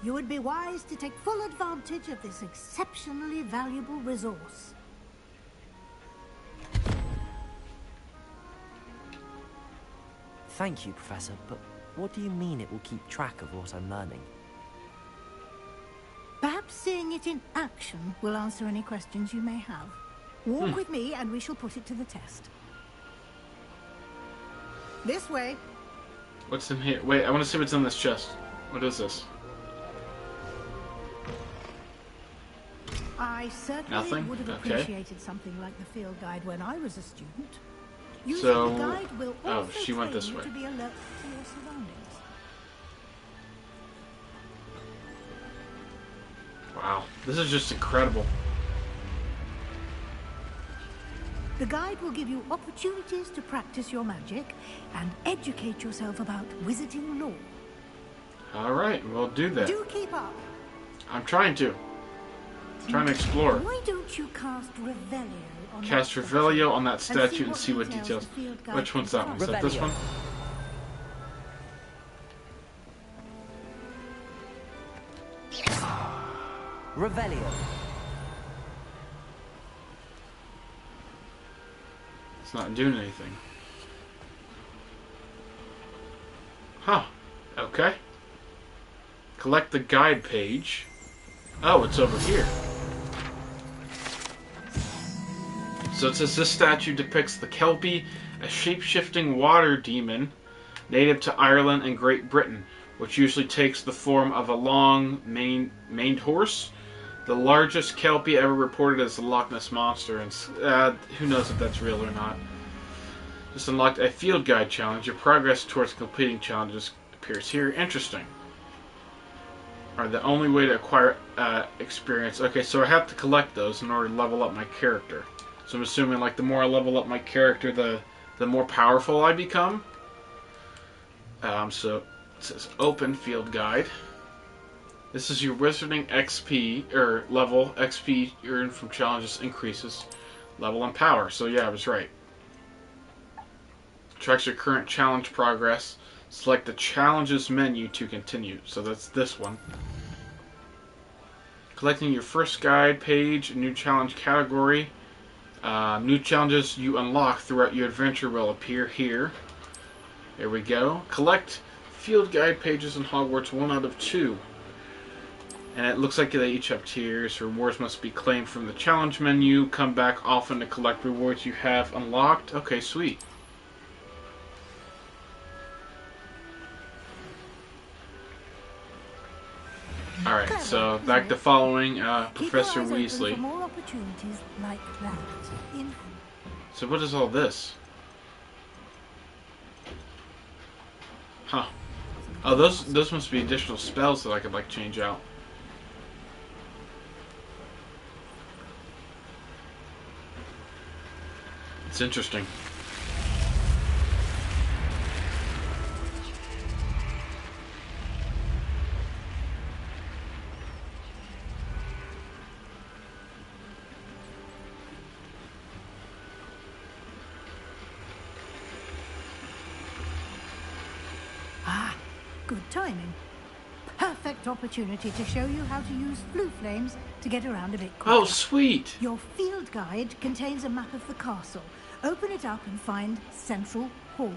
You would be wise to take full advantage of this exceptionally valuable resource. Thank you, Professor, but What do you mean it will keep track of what I'm learning? Perhaps seeing it in action will answer any questions you may have. Walk with me and we shall put it to the test. This way. What's in here? Wait, I want to see what's in this chest. What is this? I certainly Nothing? would have Okay. appreciated something like the field guide when I was a student. Using So, the guide will also she went train this you way. to be alert to your surroundings. Wow, this is just incredible. The guide will give you opportunities to practice your magic and educate yourself about wizarding lore. Alright, we'll do that. Do keep up. I'm trying to. Trying to explore. Why don't you cast Revelio on Cast that Revelio on that statue statue and see what details. the field guide Which one's that one? Is that this Revelio. one? Revelio. It's not doing anything. Huh. Okay. Collect the guide page. Oh, it's over here. So it says this statue depicts the Kelpie, a shape-shifting water demon native to Ireland and Great Britain, which usually takes the form of a long maned horse. The largest Kelpie ever reported is the Loch Ness Monster, and who knows if that's real or not. Just unlocked a field guide challenge. Your progress towards completing challenges appears here. Interesting. Are the only way to acquire experience. Okay, so I have to collect those in order to level up my character. So I'm assuming like the more I level up my character, the more powerful I become. So it says open field guide. This is your wizarding XP or level. XP earned from challenges increases level and power. So yeah, I was right. Tracks your current challenge progress. Select the challenges menu to continue. So that's this one. Collecting your first guide page, new challenge category. New challenges you unlock throughout your adventure will appear here. There we go. Collect field guide pages in Hogwarts 1 out of 2. And it looks like they each have tiers. Rewards must be claimed from the challenge menu. Come back often to collect rewards you have unlocked. Okay, sweet. Alright, so back to following Professor Keep your eyes open Weasley. for more opportunities like that. So what is all this? Huh. Oh, those must be additional spells that I could like change out. It's interesting. Good timing. Perfect opportunity to show you how to use flue flames to get around a bit quicker. Oh, sweet! Your field guide contains a map of the castle. Open it up and find Central Hall.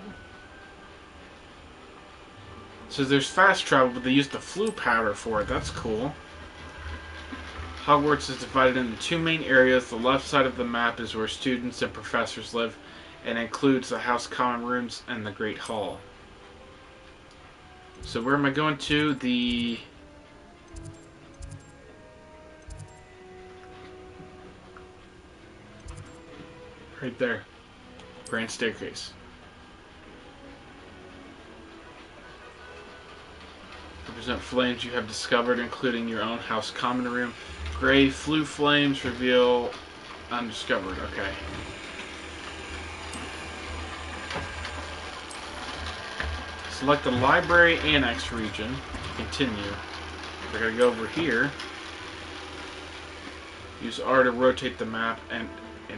So there's fast travel, but they use the flue powder for it. That's cool. Hogwarts is divided into two main areas. The left side of the map is where students and professors live, and includes the House Common Rooms and the Great Hall. So where am I going to? The... right there. Grand Staircase. Represent flames you have discovered, including your own House Common Room. Gray flue flames reveal undiscovered. Okay. Select the Library Annex region to continue. We're going to go over here. Use R to rotate the map and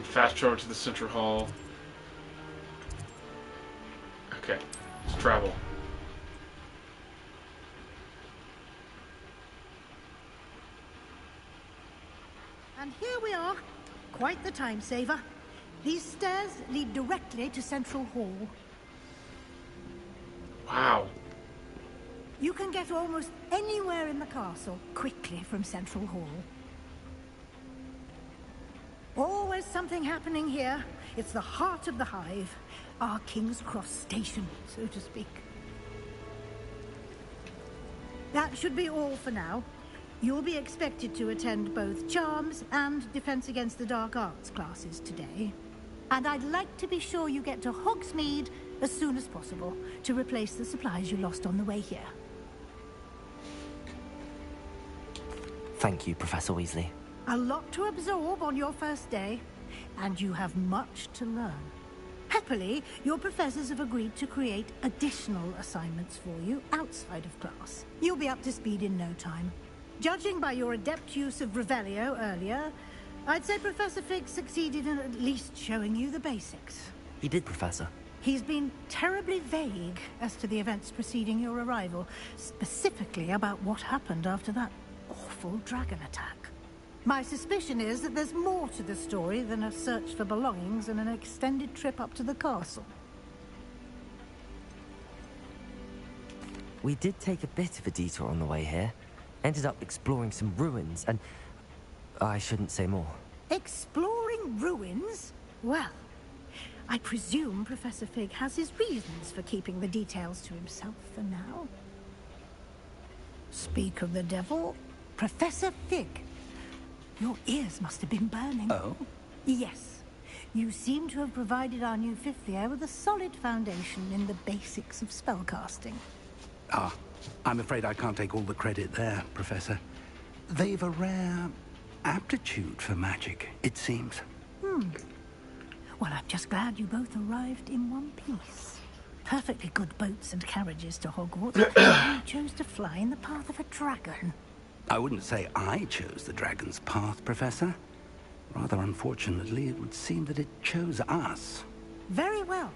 fast travel to the Central Hall. Okay, let's travel. And here we are. Quite the time saver. These stairs lead directly to Central Hall. Wow. You can get almost anywhere in the castle quickly from Central Hall. Always something happening here. It's the heart of the Hive. Our King's Cross station, so to speak. That should be all for now. You'll be expected to attend both Charms and Defense Against the Dark Arts classes today. And I'd like to be sure you get to Hogsmeade as soon as possible to replace the supplies you lost on the way here. Thank you, Professor Weasley. A lot to absorb on your first day, and you have much to learn. Happily, your professors have agreed to create additional assignments for you outside of class. You'll be up to speed in no time. Judging by your adept use of Revelio earlier, I'd say Professor Fig succeeded in at least showing you the basics. He did, Professor. He's been terribly vague as to the events preceding your arrival, specifically about what happened after that awful dragon attack. My suspicion is that there's more to the story than a search for belongings and an extended trip up to the castle. We did take a bit of a detour on the way here. Ended up exploring some ruins and... I shouldn't say more. Exploring ruins? Well, I presume Professor Fig has his reasons for keeping the details to himself for now. Speak of the devil, Professor Fig. Your ears must have been burning. Oh? Yes. You seem to have provided our new fifth year with a solid foundation in the basics of spellcasting. Ah, I'm afraid I can't take all the credit there, Professor. They've a rare aptitude for magic, it seems. Well, I'm just glad you both arrived in one piece. Perfectly good boats and carriages to Hogwarts. You chose to fly in the path of a dragon. I wouldn't say I chose the dragon's path, Professor. Rather unfortunately, it would seem that it chose us. Very well.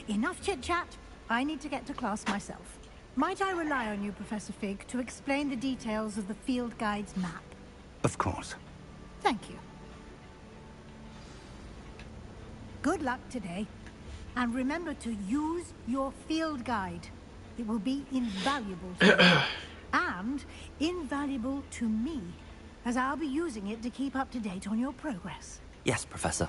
Enough chit-chat. I need to get to class myself. Might I rely on you, Professor Fig, to explain the details of the field guide's map? Of course. Thank you. Good luck today. And remember to use your field guide. It will be invaluable to you. And invaluable to me, as I'll be using it to keep up to date on your progress. Yes, Professor.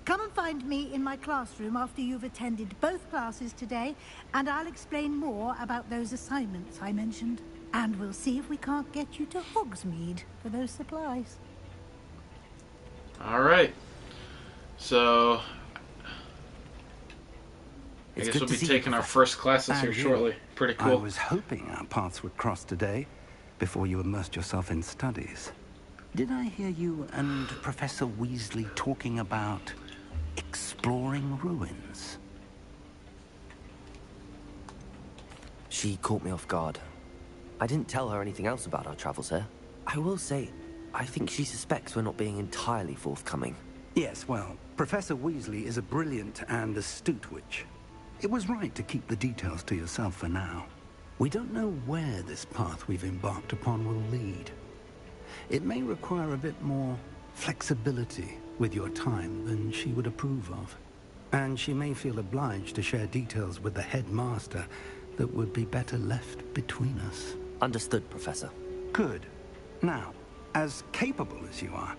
Come and find me in my classroom after you've attended both classes today, and I'll explain more about those assignments I mentioned. And we'll see if we can't get you to Hogsmeade for those supplies. All right. So I guess we'll be taking our first classes here shortly. Pretty cool. I was hoping our paths would cross today, before you immersed yourself in studies. Did I hear you and Professor Weasley talking about exploring ruins? She caught me off guard. I didn't tell her anything else about our travels here. I will say, I think she suspects we're not being entirely forthcoming. Yes, well, Professor Weasley is a brilliant and astute witch. It was right to keep the details to yourself for now. We don't know where this path we've embarked upon will lead. It may require a bit more flexibility with your time than she would approve of. And she may feel obliged to share details with the headmaster that would be better left between us. Understood, Professor. Good. Now, as capable as you are,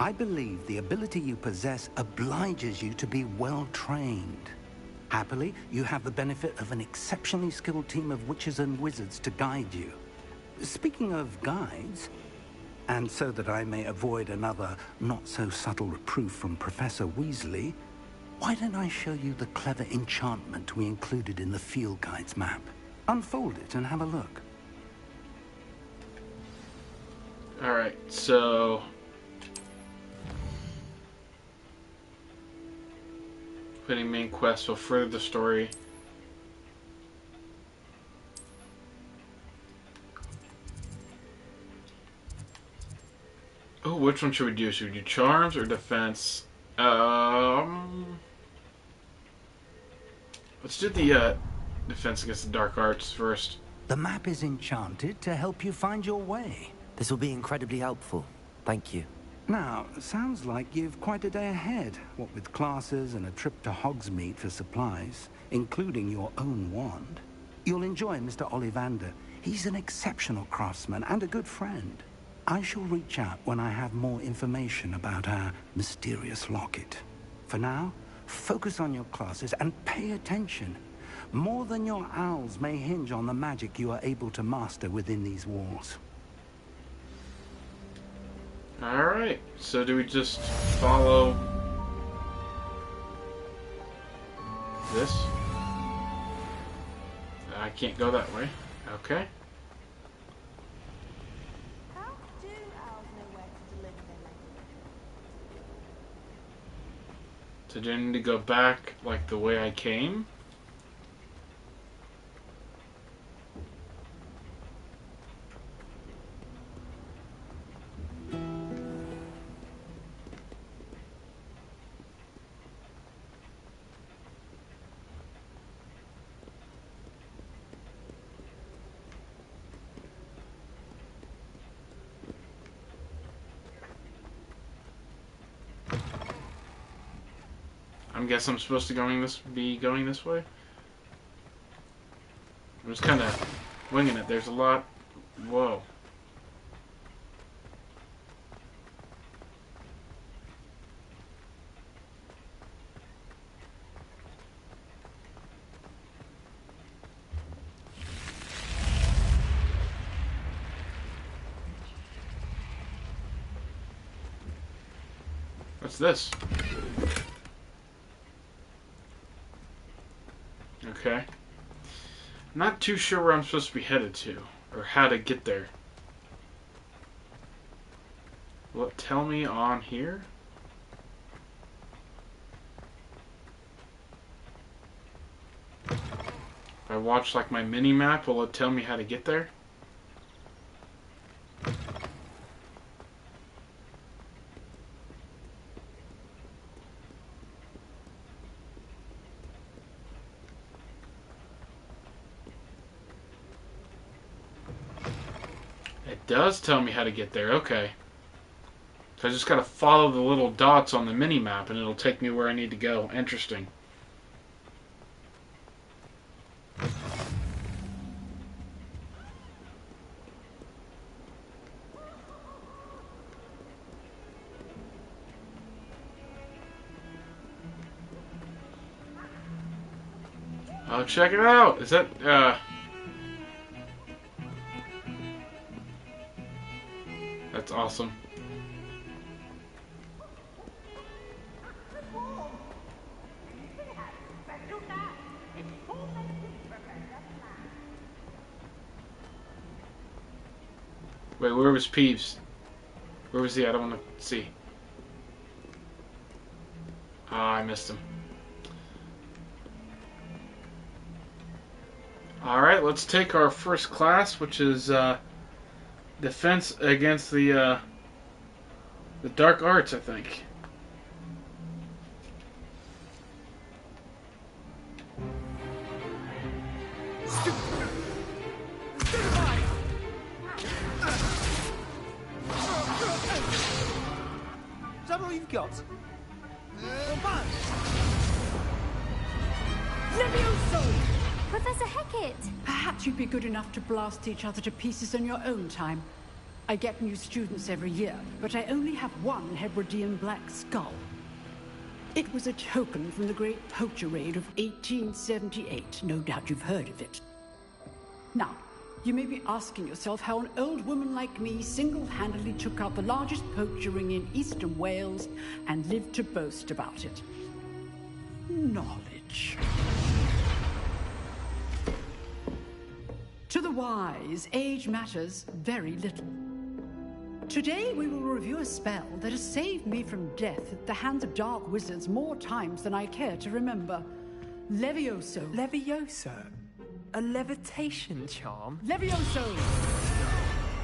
I believe the ability you possess obliges you to be well trained. Happily, you have the benefit of an exceptionally skilled team of witches and wizards to guide you. Speaking of guides, and so that I may avoid another not-so-subtle reproof from Professor Weasley, why don't I show you the clever enchantment we included in the field guide's map? Unfold it and have a look. Alright, so putting main quest will further the story. Oh, which one should we do? Should we do charms or defense? Let's do the defense against the dark arts first. The map is enchanted to help you find your way. This will be incredibly helpful. Thank you. Now, sounds like you've quite a day ahead, what with classes and a trip to Hogsmeade for supplies, including your own wand. You'll enjoy Mr. Ollivander. He's an exceptional craftsman and a good friend. I shall reach out when I have more information about our mysterious locket. For now, focus on your classes and pay attention. More than your owls may hinge on the magic you are able to master within these walls. Alright, so do we just follow this? I can't go that way. Okay. How do owls know where to deliver their letters? So do I need to go back like the way I came? I guess I'm supposed to be going this way. I'm just kind of winging it. There's a lot. Whoa. What's this? Okay. I'm not too sure where I'm supposed to be headed to, or how to get there. Will it tell me on here? If I watch like my mini map, will it tell me how to get there? It does tell me how to get there, okay. So I just gotta follow the little dots on the mini-map and it'll take me where I need to go. Interesting. Oh, check it out! Is that, That's awesome. Wait, where was Peeves? Where was he? I don't want to see. Ah, I missed him. Alright, let's take our first class, which is, Defense against the dark arts, I think. Is that all you've got? Levioso! Professor Hecat! Perhaps you'd be good enough to blast each other to pieces in your own time. I get new students every year, but I only have one Hebridean black skull. It was a token from the Great Poacher Raid of 1878. No doubt you've heard of it. Now, you may be asking yourself how an old woman like me single-handedly took out the largest poacher ring in eastern Wales and lived to boast about it. Knowledge. To the wise, age matters very little. Today we will review a spell that has saved me from death at the hands of dark wizards more times than I care to remember. Levioso. Levioso? A levitation charm? Levioso!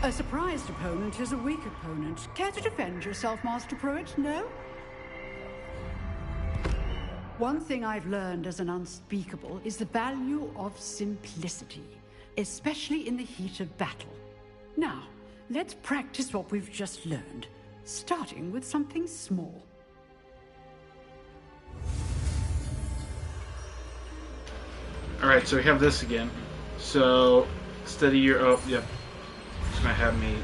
A surprised opponent is a weak opponent. Care to defend yourself, Master Pruitt? No? One thing I've learned as an unspeakable is the value of simplicity, especially in the heat of battle. Now, let's practice what we've just learned, starting with something small. Alright, so we have this again. So, Steady your... Oh, yep. It's gonna have me...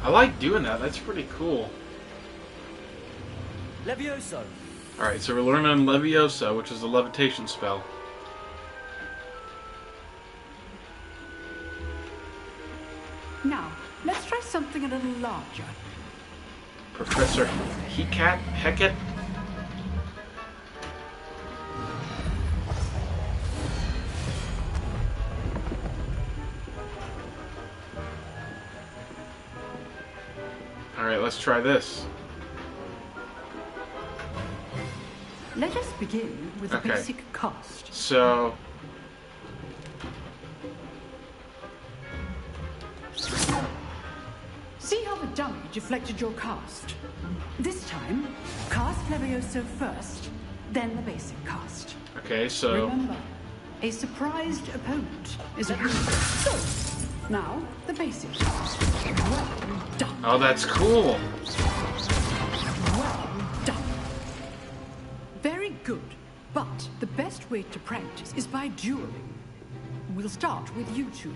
I like doing that. That's pretty cool. Levioso. Alright, so we're learning Levioso, which is a levitation spell. Now, let's try something a little larger. Professor Hecat? Alright, let's try this. Let us begin with the basic cast. So... See how the dummy deflected your cast? This time, cast Levioso first, then the basic cast. Okay, so... Remember, a surprised opponent is a hero. So, now, the basic cast. Well done. Oh, that's cool. Well done. Very good, but the best way to practice is by dueling. We'll start with you two.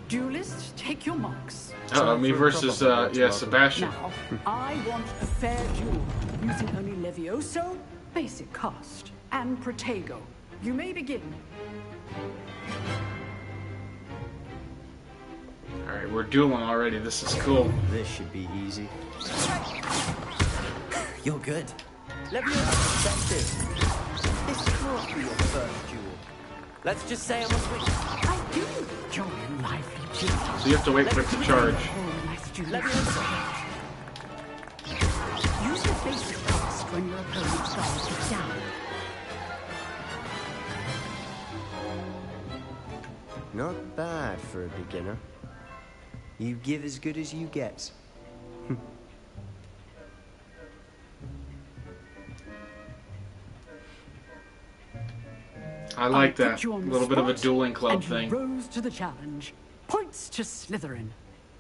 Duelists, take your marks. Me versus, Sebastian. Now, I want a fair duel, using only Levioso, basic cast, and Protego. You may begin. Alright, we're dueling already. This is cool. This should be easy. You're good. Levioso, effective. This can't be your first duel. Let's just say I'm a switch. I do enjoy lively duels. So you have to wait for it to charge. Levioso. Use the basic cast when your opponent's guard is down. Not bad for a beginner. You give as good as you get. I like that. A little bit of a dueling club thing. Rose to the challenge. Points to Slytherin.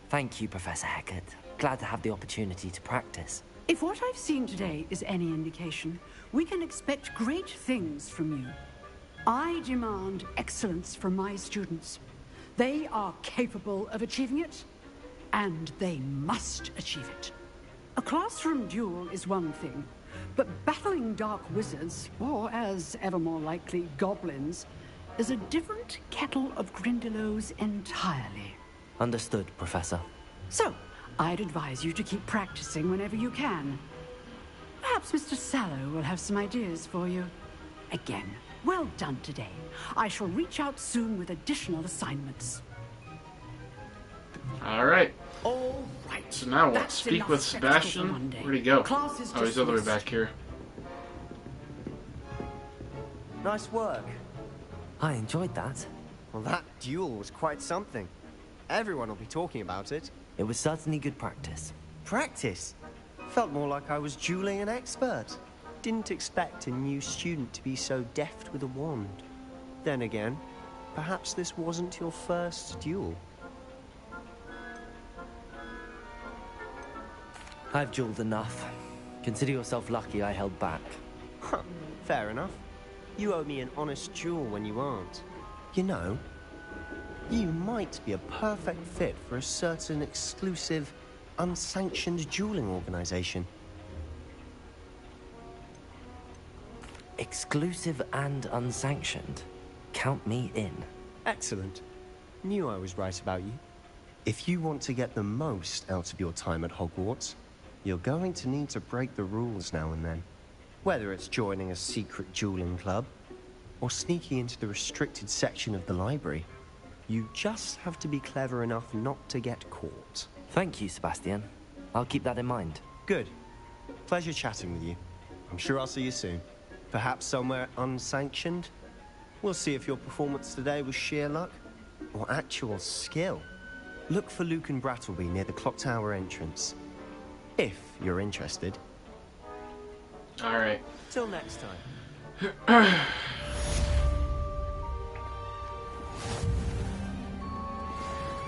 Thank you, Professor Hecat. Glad to have the opportunity to practice. If what I've seen today is any indication, we can expect great things from you. I demand excellence from my students. They are capable of achieving it, and they must achieve it. A classroom duel is one thing, but battling dark wizards, or as ever more likely, goblins, is a different kettle of Grindylows entirely. Understood, Professor. So, I'd advise you to keep practicing whenever you can. Perhaps Mr. Sallow will have some ideas for you. Again, well done today. I shall reach out soon with additional assignments. Alright. All right. So now what? That's Speak enough with spectacle for Sebastian? one day. Where'd he go? Class is Oh, he's all the way dismissed. back here. Nice work. I enjoyed that. Well, that duel was quite something. Everyone will be talking about it. It was certainly good practice. Practice? Felt more like I was dueling an expert. Didn't expect a new student to be so deft with a wand. Then again, perhaps this wasn't your first duel. I've dueled enough. Consider yourself lucky I held back. Huh, fair enough. You owe me an honest duel when you aren't. You know, you might be a perfect fit for a certain exclusive, unsanctioned dueling organization. Exclusive and unsanctioned. Count me in. Excellent. Knew I was right about you. If you want to get the most out of your time at Hogwarts, you're going to need to break the rules now and then. Whether it's joining a secret dueling club, or sneaking into the restricted section of the library, you just have to be clever enough not to get caught. Thank you, Sebastian. I'll keep that in mind. Good. Pleasure chatting with you. I'm sure I'll see you soon. Perhaps somewhere unsanctioned? We'll see if your performance today was sheer luck, or actual skill. Look for Luke and Brattleby near the clock tower entrance. If you're interested. Alright. Till next time.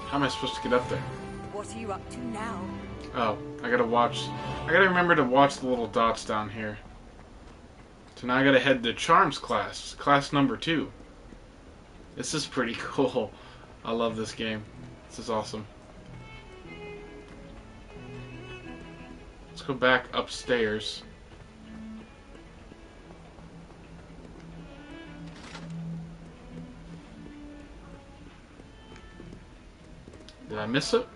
How am I supposed to get up there? What are you up to now? Oh, I gotta remember to watch the little dots down here. So now I gotta head to Charms class. Class number 2. This is pretty cool. I love this game. This is awesome. Let's go back upstairs. Did I miss it?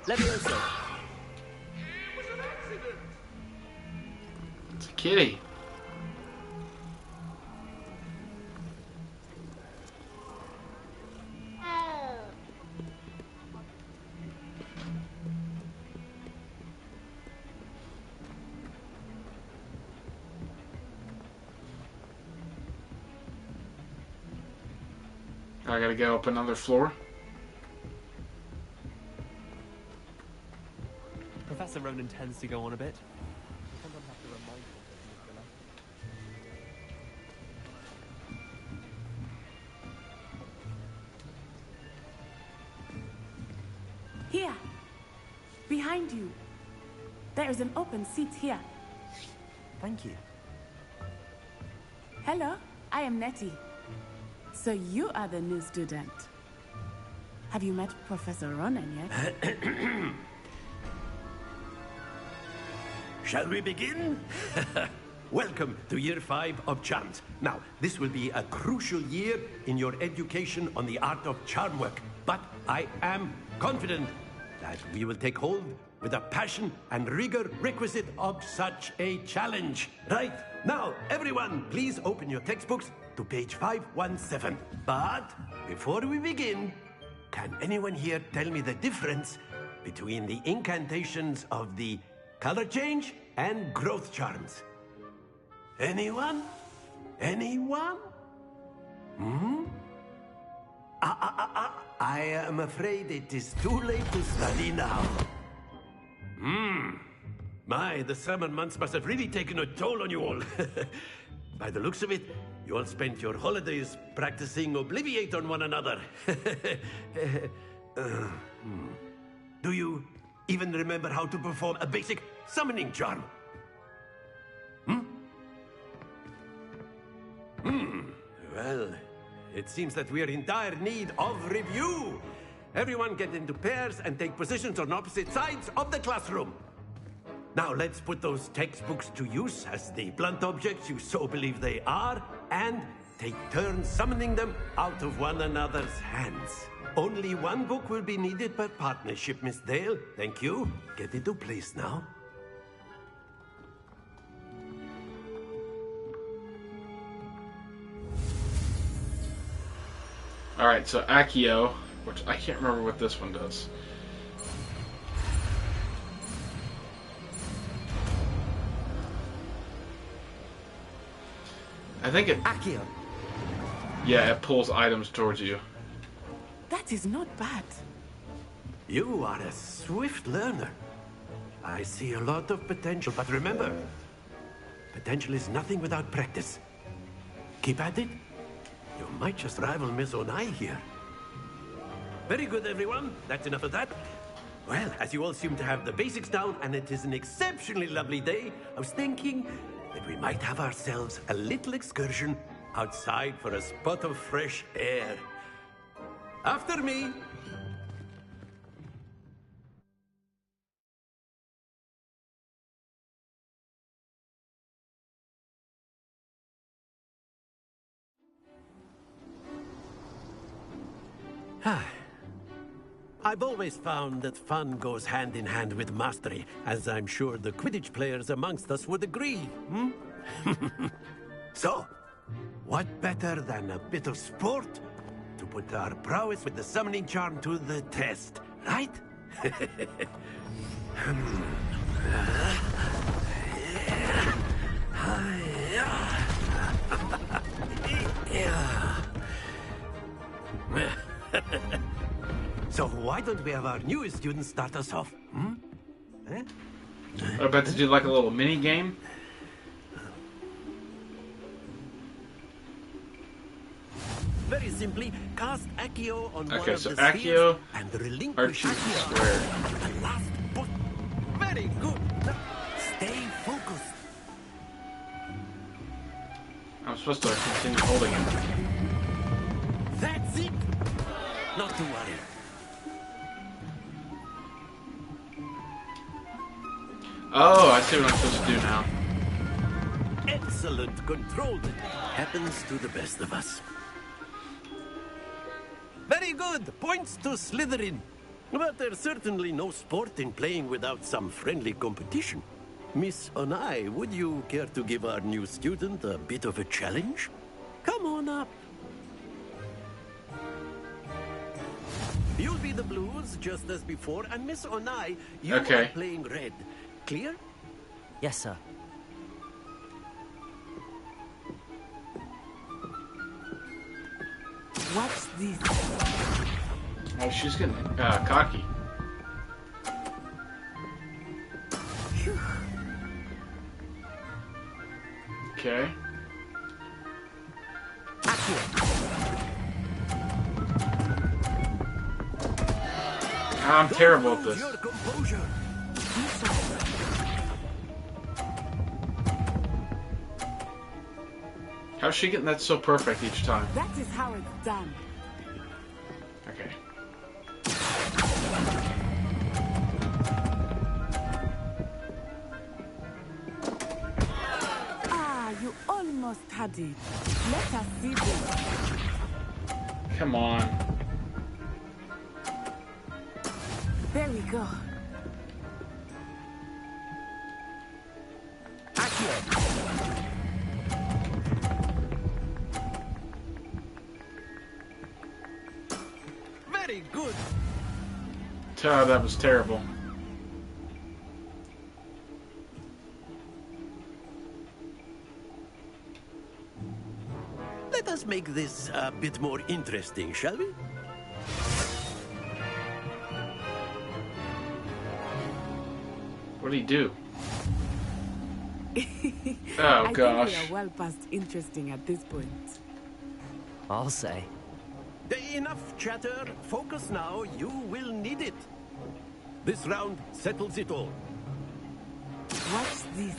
Levioso. It's a kitty. I gotta go up another floor. Professor Ronan tends to go on a bit. Sometimes have to remind him that he's Here! Behind you. There is an open seat here. Thank you. Hello, I am Nettie. So you are the new student. Have you met Professor Ronan yet? Shall we begin? Welcome to Year 5 of Charms. Now, this will be a crucial year in your education on the art of charm work. But I am confident that we will take hold with the passion and rigor requisite of such a challenge. Right, now, everyone, please open your textbooks to page 517. But before we begin, can anyone here tell me the difference between the incantations of the color change and growth charms? Anyone? Anyone? Hmm? I am afraid it is too late to study now. My, the summer months must have really taken a toll on you all. By the looks of it, you all spent your holidays practicing Obliviate on one another. Do you even remember how to perform a basic summoning charm? Well, it seems that we are in dire need of review. Everyone get into pairs and take positions on opposite sides of the classroom. Now let's put those textbooks to use as the blunt objects you so believe they are, and take turns summoning them out of one another's hands. Only one book will be needed per partnership, Miss Dale. Thank you. Get into place now. Alright, so Accio, which I can't remember what this one does. I think it... Accio. Yeah, it pulls items towards you. That is not bad. You are a swift learner. I see a lot of potential, but remember, potential is nothing without practice. Keep at it. You might just rival Miss Onai here. Very good, everyone. That's enough of that. Well, as you all seem to have the basics down, and it is an exceptionally lovely day, I was thinking that we might have ourselves a little excursion outside for a spot of fresh air. After me. I've always found that fun goes hand in hand with mastery, as I'm sure the Quidditch players amongst us would agree, So, what better than a bit of sport to put our prowess with the summoning charm to the test, right? So why don't we have our newest student start us off? Eh? I'm about to do like a little mini game. Very simply, cast Accio on one Okay, of so the Accio spheres and relinquish are two Accio square. to the last book. Very good. supposed to continue holding it. That's it! Not to worry. Oh, I see what I'm supposed to do now. Excellent. Controlled. Happens to the best of us. Very good. Points to Slytherin. But there's certainly no sport in playing without some friendly competition. Miss Onai, would you care to give our new student a bit of a challenge? Come on up. You'll be the blues just as before, and Miss Onai, you are playing red. Clear? Yes, sir. Watch this. Oh, she's getting cocky. Okay. I'm terrible at this. Your composure. How's she getting that so perfect each time? That is how it's done. Okay. Ah, you almost had it. Let us see this. Come on. There we go. Very good. That was terrible. Let us make this a bit more interesting, shall we? What did he do? I gosh. think we are well past interesting at this point. I'll say. Enough chatter. Focus now. You will need it. This round settles it all. Watch this.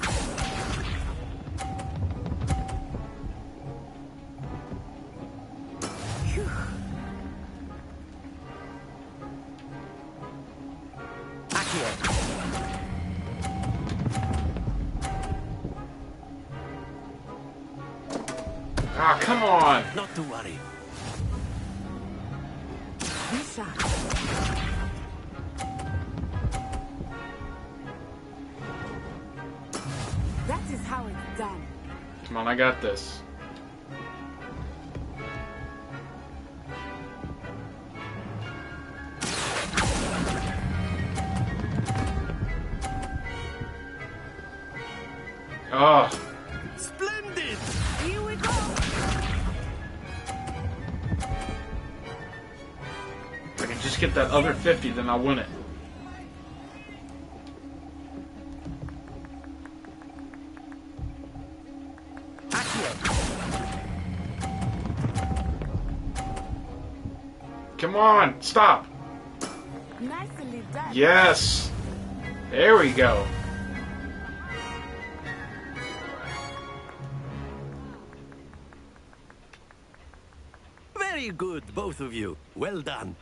Phew. Ah, come on. Not to worry. That is how it's done. Come on, I got this. Oh. Splendid! Here we go. If I can just get that other 50, then I'll win it. Come on, stop. Nicely done. Yes. There we go. Very good, both of you. Well done.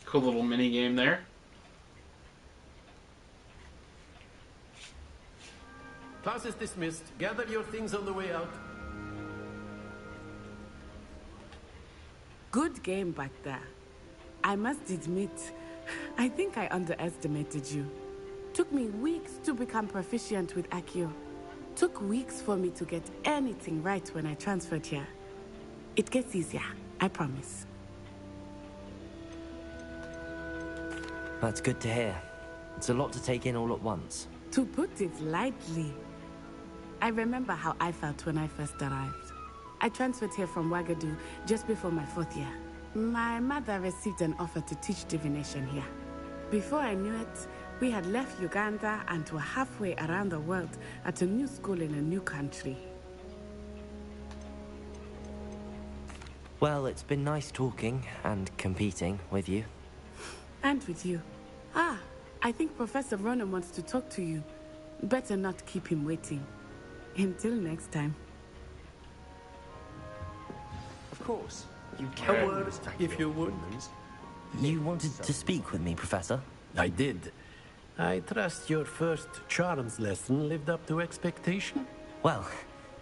Cool little mini game there. Class is dismissed. Gather your things on the way out. Good game back there. I must admit, I think I underestimated you. Took me weeks to become proficient with Accio. Took weeks for me to get anything right when I transferred here. It gets easier, I promise. That's good to hear. It's a lot to take in all at once. To put it lightly, I remember how I felt when I first arrived. I transferred here from Wagadu just before my 4th year. My mother received an offer to teach divination here. Before I knew it, we had left Uganda and were halfway around the world at a new school in a new country. Well, it's been nice talking and competing with you. And with you. Ah, I think Professor Ronan wants to talk to you. Better not keep him waiting. Until next time. Of course. You A can word, respect if your you would. opinions. You wanted to speak with me, Professor? I did. I trust your first charms lesson lived up to expectation? Well,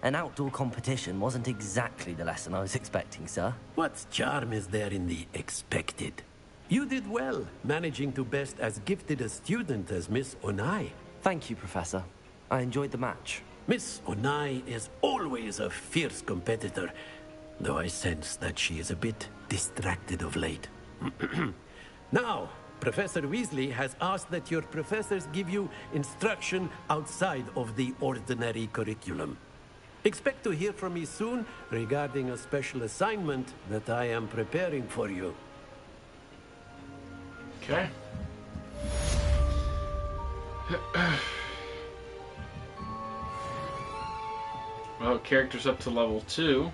an outdoor competition wasn't exactly the lesson I was expecting, sir. What charm is there in the expected? You did well, managing to best as gifted a student as Miss Onai. Thank you, Professor. I enjoyed the match. Miss Onai is always a fierce competitor, though I sense that she is a bit distracted of late. Now, Professor Weasley has asked that your professors give you instruction outside of the ordinary curriculum. Expect to hear from me soon regarding a special assignment that I am preparing for you. Okay. Well, character's up to level 2.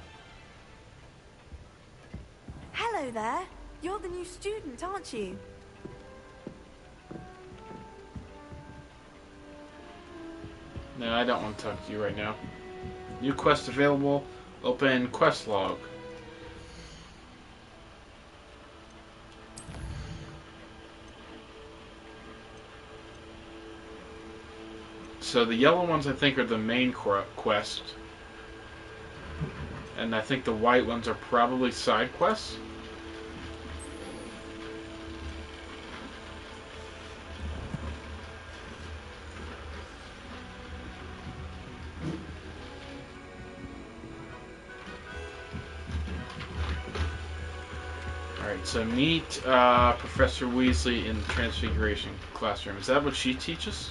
Hello there. You're the new student, aren't you? No, I don't want to talk to you right now. New quest available. Open quest log. So the yellow ones I think are the main quest. And I think the white ones are probably side quests. Alright, so meet Professor Weasley in the Transfiguration classroom. Is that what she teaches?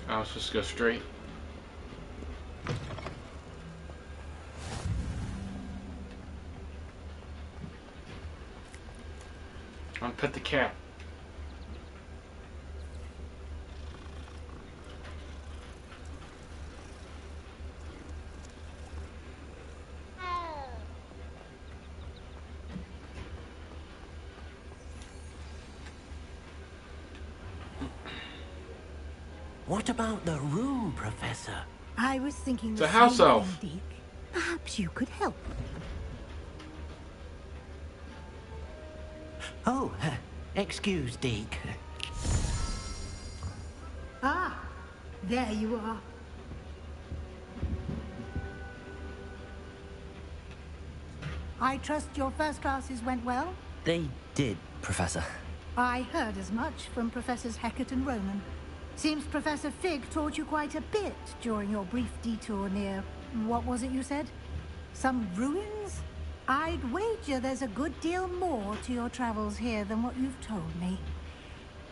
Let's just go straight. I'll pet the cat. What about the room, Professor? I was thinking It's the a house same elf. thing, Deke. Perhaps you could help. Oh, excuse, Deke. Ah, there you are. I trust your first classes went well? They did, Professor. I heard as much from Professors Hecat and Ronan. Seems Professor Fig taught you quite a bit during your brief detour near... what was it you said? Some ruins? I'd wager there's a good deal more to your travels here than what you've told me.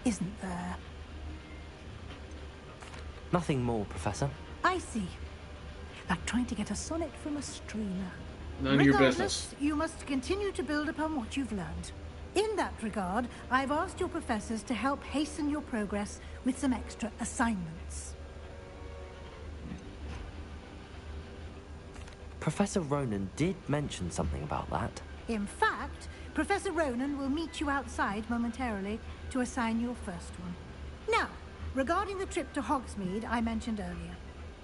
Isn't there? Nothing more, Professor. I see. Like trying to get a sonnet from a streamer. None of your Regardless, business. you must continue to build upon what you've learned. In that regard, I've asked your professors to help hasten your progress with some extra assignments. Professor Ronan did mention something about that. In fact, Professor Ronan will meet you outside momentarily to assign your first one. Now, regarding the trip to Hogsmeade I mentioned earlier,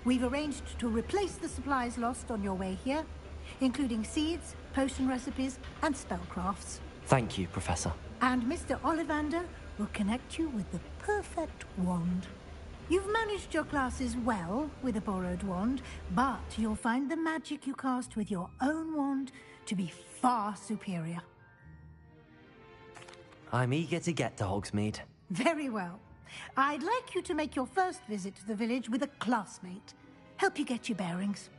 we've arranged to replace the supplies lost on your way here, including seeds, potion recipes, and spellcrafts. Thank you, Professor. And Mr. Ollivander will connect you with the perfect wand. You've managed your classes well with a borrowed wand, but you'll find the magic you cast with your own wand to be far superior. I'm eager to get to Hogsmeade. Very well. I'd like you to make your first visit to the village with a classmate. Help you get your bearings.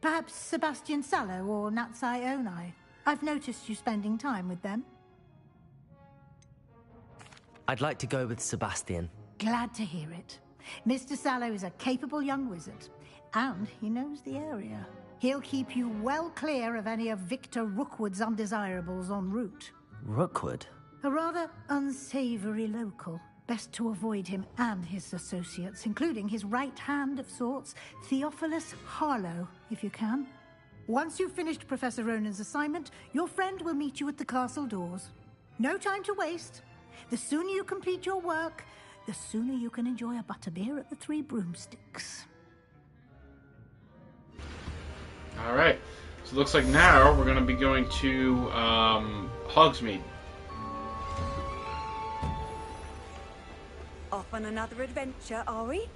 Perhaps Sebastian Sallow or Natsai Onai. I've noticed you spending time with them. I'd like to go with Sebastian. Glad to hear it. Mr. Sallow is a capable young wizard, and he knows the area. He'll keep you well clear of any of Victor Rookwood's undesirables en route. Rookwood? A rather unsavory local. Best to avoid him and his associates, including his right hand of sorts, Theophilus Harlow, if you can. Once you've finished Professor Ronan's assignment, your friend will meet you at the castle doors. No time to waste. The sooner you complete your work, the sooner you can enjoy a butterbeer at the Three Broomsticks. All right. So it looks like now we're going to be going to Hogsmeade. Off on another adventure, are we?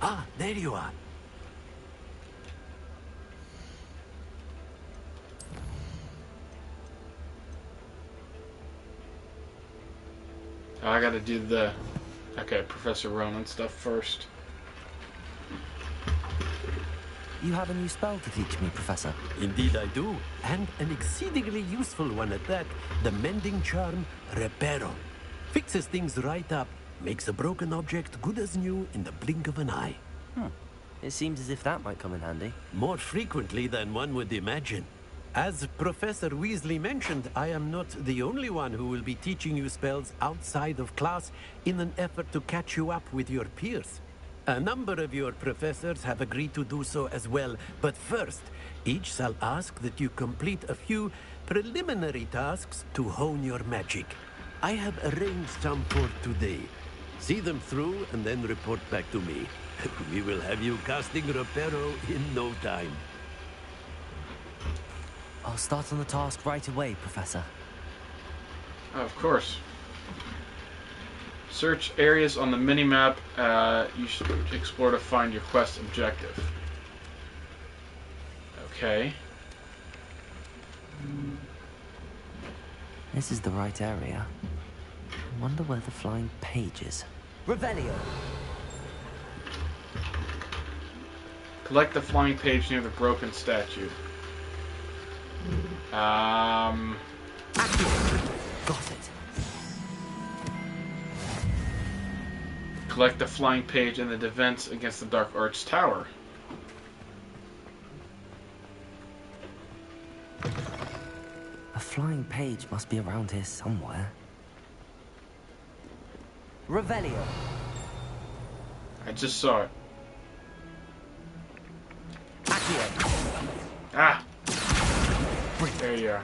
Ah, there you are. I gotta do the Professor Ronan stuff first. You have a new spell to teach me, Professor. Indeed I do, and an exceedingly useful one at that. The mending charm, Reparo. Fixes things right up, makes a broken object good as new in the blink of an eye. It seems as if that might come in handy. More frequently than one would imagine. As Professor Weasley mentioned, I am not the only one who will be teaching you spells outside of class in an effort to catch you up with your peers. A number of your professors have agreed to do so as well, but first, each shall ask that you complete a few preliminary tasks to hone your magic. I have arranged some for today. See them through and then report back to me. We will have you casting Reparo in no time. I'll start on the task right away, Professor. Of course. Search areas on the minimap you should explore to find your quest objective. Okay. This is the right area. I wonder where the flying page is. Revelio. Collect the flying page near the broken statue. Got it. Collect the flying page in the defense against the Dark Arch Tower. A flying page must be around here somewhere. Revelio. I just saw it. Ah! There you are.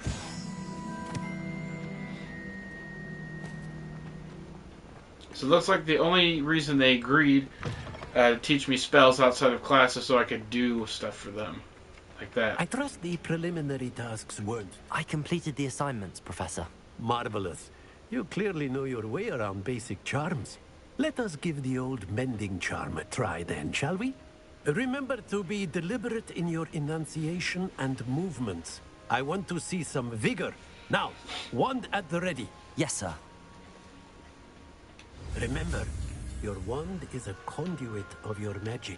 So it looks like the only reason they agreed to teach me spells outside of class is so I could do stuff for them. Like that. I trust the preliminary tasks weren't. I completed the assignments, Professor. Marvelous. You clearly know your way around basic charms. Let us give the old mending charm a try then, shall we? Remember to be deliberate in your enunciation and movements. I want to see some vigor. Now, wand at the ready. Yes, sir. Remember, your wand is a conduit of your magic.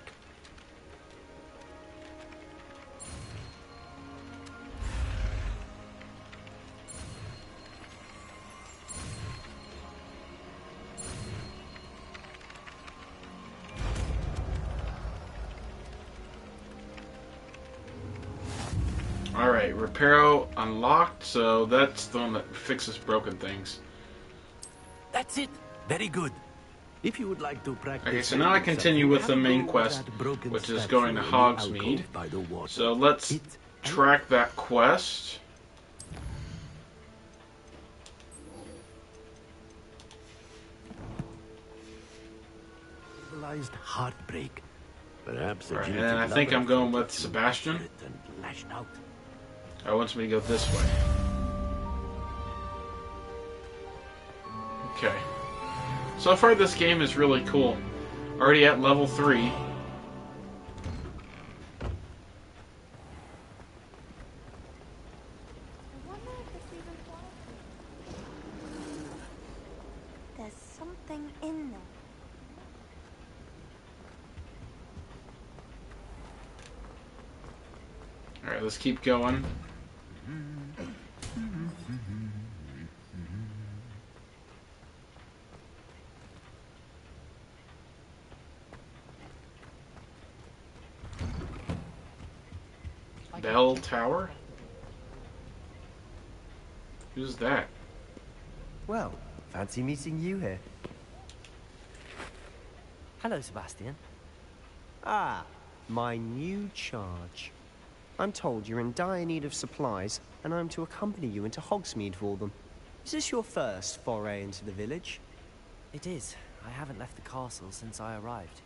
Alright, Reparo unlocked, so that's the one that fixes broken things. That's it. Very good. If you would like to practice... Okay, so now I continue with the main quest, which is going to Hogsmeade. So let's track that quest. Civilized heartbreak. Perhaps right, and I think I'm going with Sebastian. I want me to go this way. Okay. So far this game is really cool. Already at level 3. There's something in there. Alright, let's keep going. Bell Tower? Who's that? Well, fancy meeting you here. Hello, Sebastian. Ah, my new charge. I'm told you're in dire need of supplies, and I'm to accompany you into Hogsmeade for them. Is this your first foray into the village? It is. I haven't left the castle since I arrived.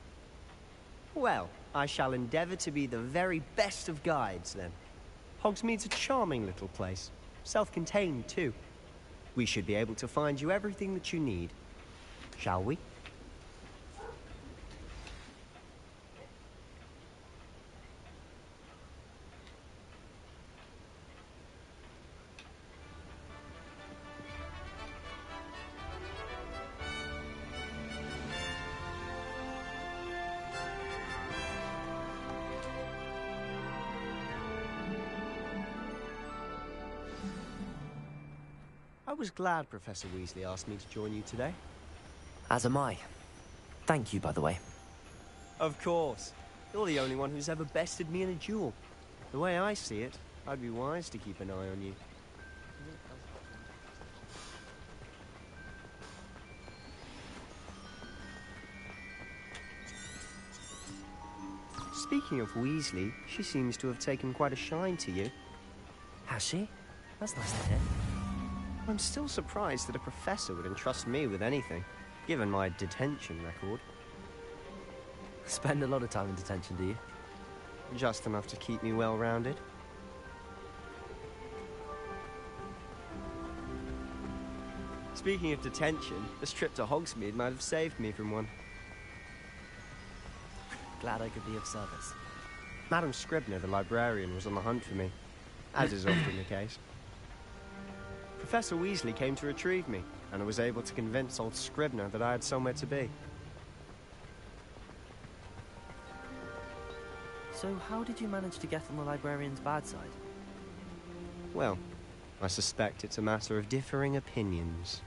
Well, I shall endeavour to be the very best of guides, then. Hogsmeade's a charming little place. Self-contained, too. We should be able to find you everything that you need. Shall we? I was glad Professor Weasley asked me to join you today. As am I. Thank you, by the way. Of course. You're the only one who's ever bested me in a duel. The way I see it, I'd be wise to keep an eye on you. Speaking of Weasley, she seems to have taken quite a shine to you. Has she? That's nice to hear. I'm still surprised that a professor would entrust me with anything, given my detention record. Spend a lot of time in detention, do you? Just enough to keep me well-rounded. Speaking of detention, this trip to Hogsmeade might have saved me from one. Glad I could be of service. Madam Scribner, the librarian, was on the hunt for me, as is often the case. Professor Weasley came to retrieve me, and I was able to convince old Scribner that I had somewhere to be. So how did you manage to get on the librarian's bad side? Well, I suspect it's a matter of differing opinions.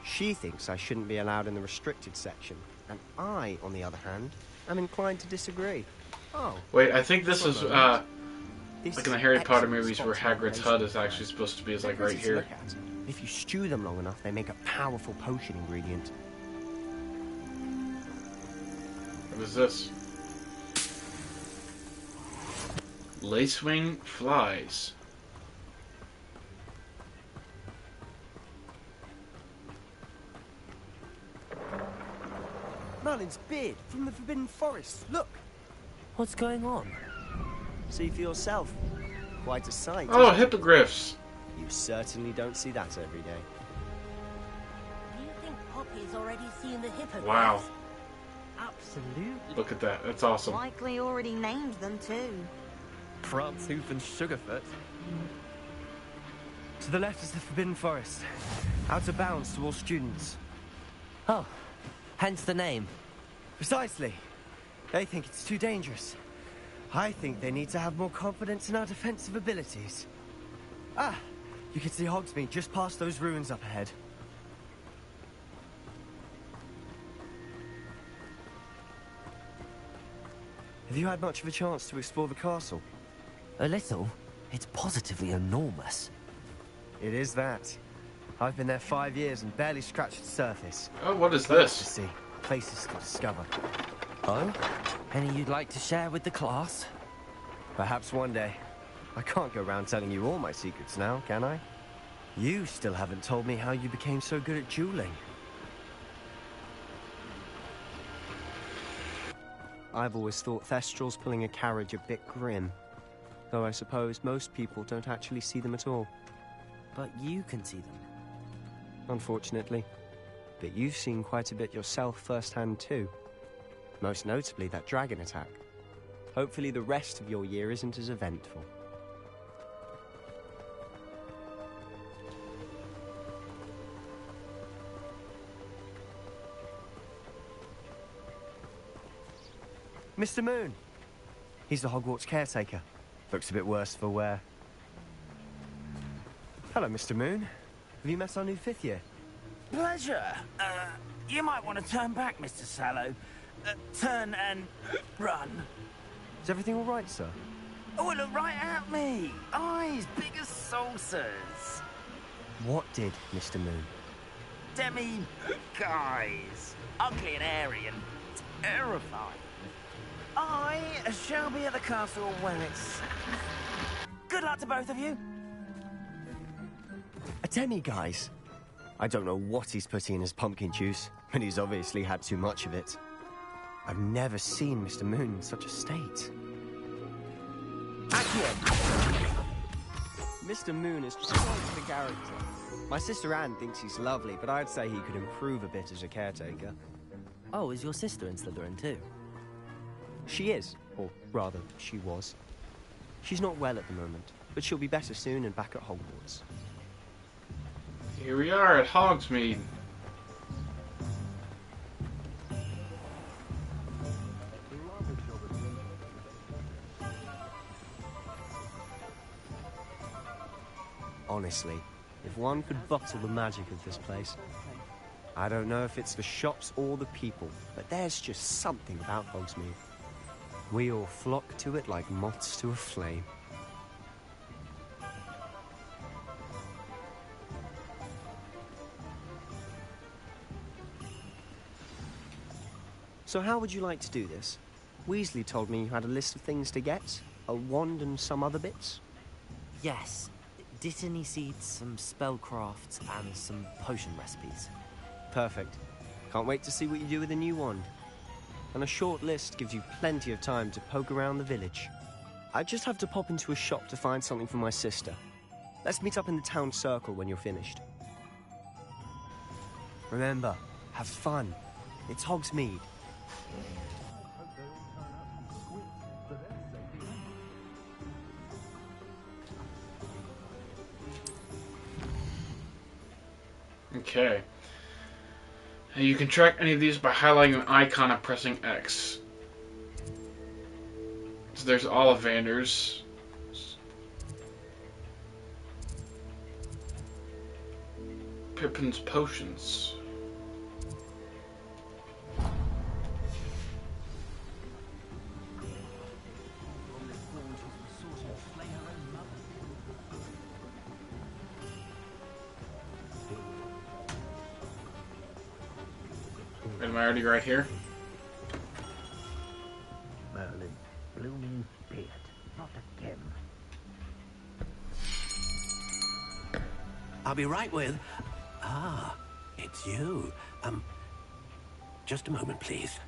She thinks I shouldn't be allowed in the restricted section, and I, on the other hand, am inclined to disagree. Oh. Wait, I think this is, like in the Harry Potter movies where Hagrid's hut is actually supposed to be, like, right here. If you stew them long enough, they make a powerful potion ingredient. What is this? Lacewing flies. Merlin's beard from the Forbidden Forest. Look! What's going on? See for yourself. Quite a sight. Oh, hippogriffs! You certainly don't see that every day. Do you think Poppy's already seen the hippogriffs? Wow. Absolutely. Look at that. That's awesome. Likely already named them too. Prantzhoof and Sugarfoot. To the left is the Forbidden Forest. Out of bounds to all students. Oh, hence the name. Precisely. They think it's too dangerous. I think they need to have more confidence in our defensive abilities. Ah, you can see Hogsmeade just past those ruins up ahead. Have you had much of a chance to explore the castle? A little. It's positively enormous. It is that. I've been there 5 years and barely scratched the surface. Oh, what is Lots to this? see, places to discover. Oh? Any you'd like to share with the class? Perhaps one day. I can't go around telling you all my secrets now, can I? You still haven't told me how you became so good at dueling. I've always thought Thestrals pulling a carriage a bit grim. Though I suppose most people don't actually see them at all. But you can see them. Unfortunately. But you've seen quite a bit yourself firsthand too. Most notably that dragon attack. Hopefully the rest of your year isn't as eventful. Mr. Moon. He's the Hogwarts caretaker. Looks a bit worse for wear. Hello, Mr. Moon. Have you met our new 5th year? Pleasure. You might want to turn back, Mr. Sallow. Turn and run. Is everything all right, sir? Oh, look right at me. Eyes big as saucers. What did, Mr. Moon? Guys. Ugly and airy and terrifying. I shall be at the castle when it's... Good luck to both of you. A demi-guise? I don't know what he's putting in his pumpkin juice, but he's obviously had too much of it. I've never seen Mr. Moon in such a state. Mr. Moon is quite the character. My sister Anne thinks he's lovely, but I'd say he could improve a bit as a caretaker. Oh, is your sister in Slytherin too? She is, or rather, she was. She's not well at the moment, but she'll be better soon and back at Hogwarts. Here we are at Hogsmeade. Honestly, if one could bottle the magic of this place. I don't know if it's the shops or the people, but there's just something about Hogsmeade. We all flock to it like moths to a flame. So how would you like to do this? Weasley told me you had a list of things to get, a wand and some other bits. Yes. Dittany seeds, some spellcrafts, and some potion recipes. Perfect. Can't wait to see what you do with the new wand. And a short list gives you plenty of time to poke around the village. I just have to pop into a shop to find something for my sister. Let's meet up in the town circle when you're finished. Remember, have fun. It's Hogsmeade. Okay. You can track any of these by highlighting an icon and pressing X. So there's Ollivander's. Pippin's Potions. Am I already right here? Merlin, blooming beard, not again. I'll be right with... Ah, it's you. Just a moment, please.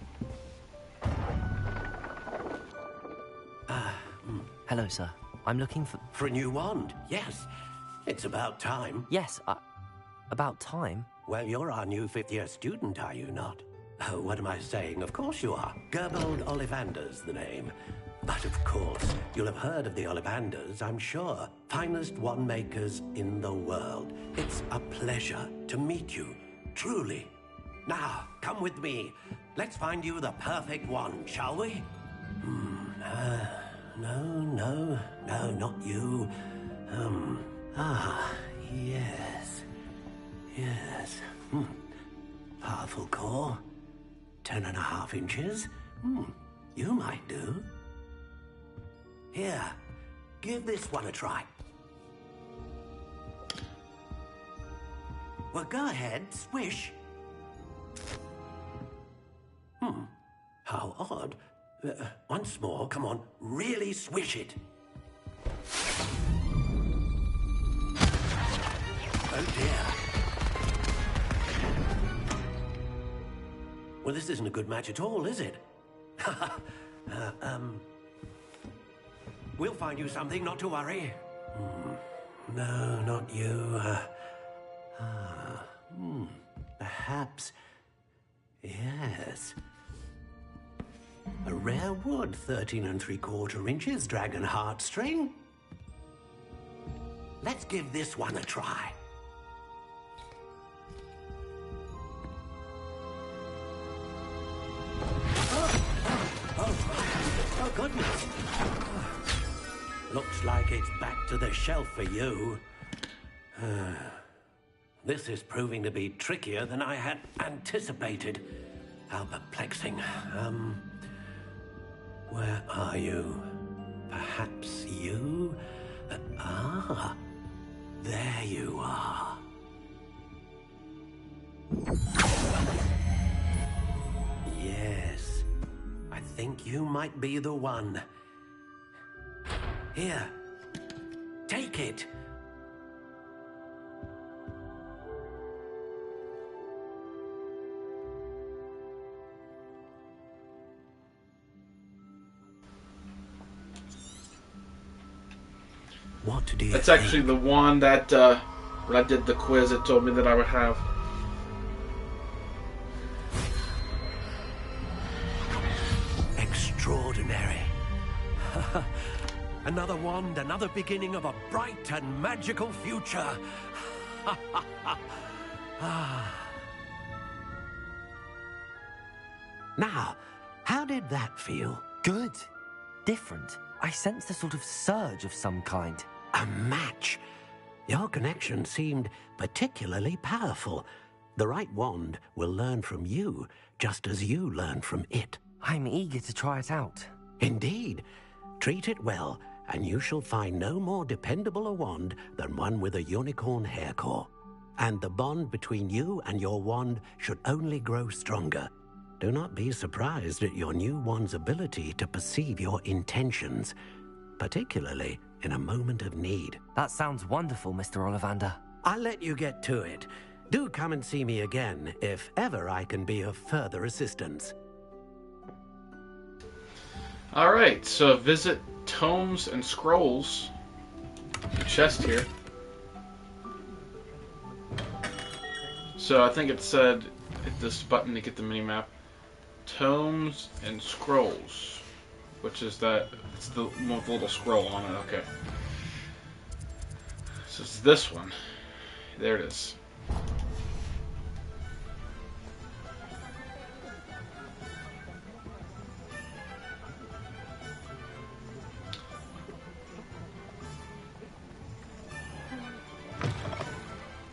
Hello, sir. I'm looking for... For a new wand, yes. It's about time. Yes, about time? Well, you're our new 5th year student, are you not? Oh, what am I saying? Of course you are. Gerbold Ollivander's the name. But of course, you'll have heard of the Ollivanders, I'm sure. Finest wand makers in the world. It's a pleasure to meet you, truly. Now, come with me. Let's find you the perfect wand, shall we? No, not you. Yes. Yes. Powerful core. 10.5 inches. You might do. Here, give this one a try. Well, go ahead, swish. How odd. Once more, come on, really swish it. Oh dear. Well, this isn't a good match at all, is it? We'll find you something, not to worry. No, not you. Perhaps... Yes. A rare wood, 13 3/4 inches, dragon heartstring. Let's give this one a try. Oh, goodness. Looks like it's back to the shelf for you. This is proving to be trickier than I had anticipated. How perplexing. Where are you? Perhaps you? There you are. Yes, I think you might be the one. Here, take it. What do you That's think? actually the one that when I did the quiz, it told me that I would have. Extraordinary. Another wand, another beginning of a bright and magical future. Now, how did that feel? Good. Different. I sensed a sort of surge of some kind. A match. Your connection seemed particularly powerful. The right wand will learn from you, just as you learn from it. I'm eager to try it out. Indeed. Treat it well, and you shall find no more dependable a wand than one with a unicorn hair core. And the bond between you and your wand should only grow stronger. Do not be surprised at your new wand's ability to perceive your intentions, particularly in a moment of need. That sounds wonderful, Mr. Ollivander. I'll let you get to it. Do come and see me again if ever I can be of further assistance. Alright, so visit Tomes and Scrolls. Chest here. So I think it said hit this button to get the mini-map. Tomes and Scrolls. Which is that, it's the one with the little scroll on it, okay. So it's this one. There it is.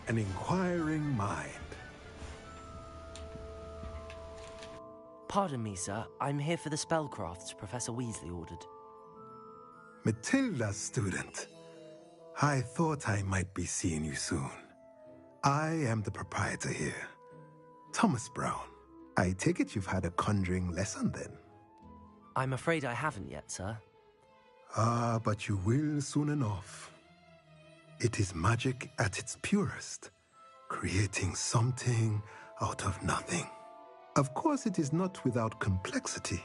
An inquiring mind. Pardon me, sir. I'm here for the spellcrafts Professor Weasley ordered. Matilda's student. I thought I might be seeing you soon. I am the proprietor here, Thomas Brown. I take it you've had a conjuring lesson then? I'm afraid I haven't yet, sir. Ah, but you will soon enough. It is magic at its purest, creating something out of nothing. Of course, it is not without complexity,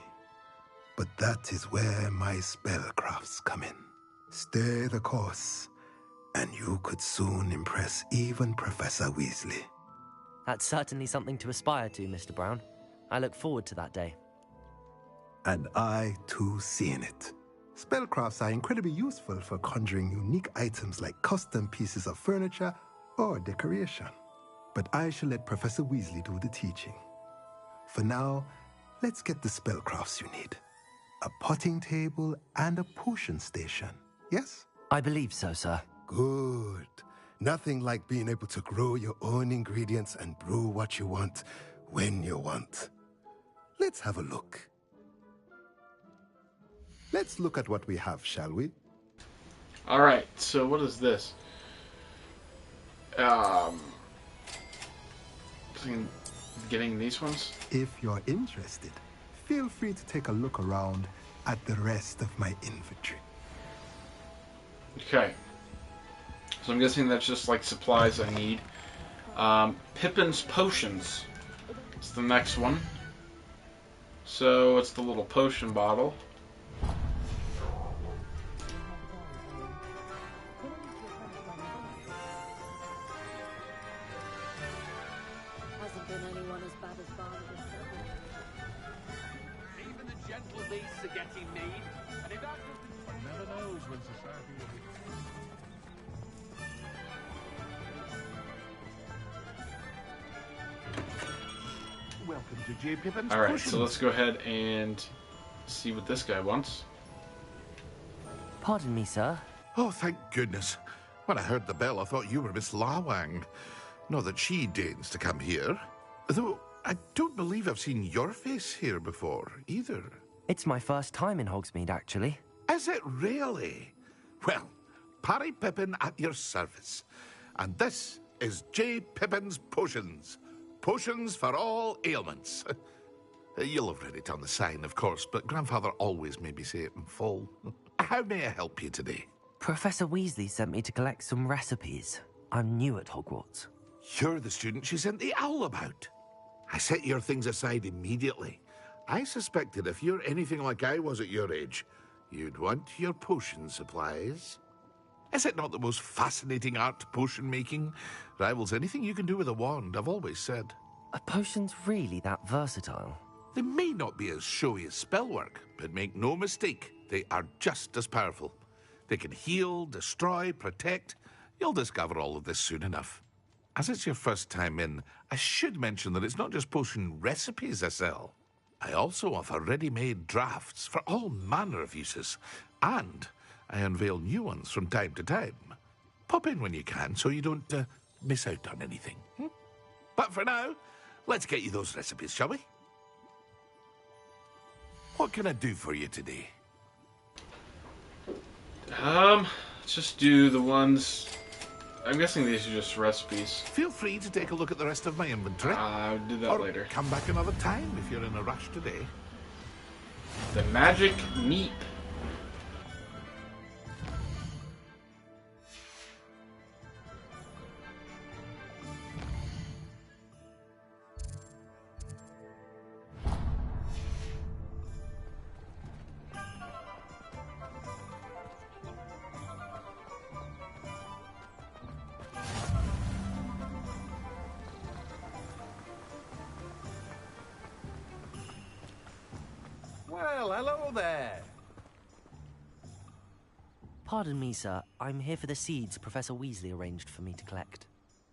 but that is where my spellcrafts come in. Stay the course, and you could soon impress even Professor Weasley. That's certainly something to aspire to, Mr. Brown. I look forward to that day. And I, too, see in it. Spellcrafts are incredibly useful for conjuring unique items like custom pieces of furniture or decoration. But I shall let Professor Weasley do the teaching. For now, let's get the spellcrafts you need. A potting table and a potion station, yes? I believe so, sir. Good. Nothing like being able to grow your own ingredients and brew what you want when you want. Let's have a look. Let's look at what we have, shall we? Alright, so what is this? Getting these ones? If you're interested, feel free to take a look around at the rest of my inventory. Okay. So I'm guessing that's just like supplies I need. Pippin's Potions. It's the next one. So it's the little potion bottle. Hasn't been anyone as bad as Barnabas. Even the gentle beasts are getting mean. And if that doesn't... One never knows when society will be... Welcome to J. Pippin's Alright, so let's go ahead and see what this guy wants. Pardon me, sir. Oh, thank goodness. When I heard the bell, I thought you were Miss Lawang. Not that she deigns to come here. Though, I don't believe I've seen your face here before, either. It's my first time in Hogsmeade, actually. Is it really? Well, Parry Pippin at your service. And this is J. Pippin's Potions. Potions for all ailments. You'll have read it on the sign, of course, but Grandfather always made me say it in full. How may I help you today? Professor Weasley sent me to collect some recipes. I'm new at Hogwarts. You're the student she sent the owl about. I set your things aside immediately. I suspected if you're anything like I was at your age, you'd want your potion supplies. Is it not the most fascinating art, potion making? Rivals anything you can do with a wand, I've always said. Are potions really that versatile? They may not be as showy as spellwork, but make no mistake, they are just as powerful. They can heal, destroy, protect. You'll discover all of this soon enough. As it's your first time in, I should mention that it's not just potion recipes I sell. I also offer ready-made drafts for all manner of uses, and I unveil new ones from time to time. Pop in when you can so you don't miss out on anything. But for now, let's get you those recipes, shall we? What can I do for you today? Let's just do the ones... I'm guessing these are just recipes. Feel free to take a look at the rest of my inventory. I'll do that later. Come back another time if you're in a rush today. The Magic Neep. Well, hello there. Pardon me, sir. I'm here for the seeds Professor Weasley arranged for me to collect.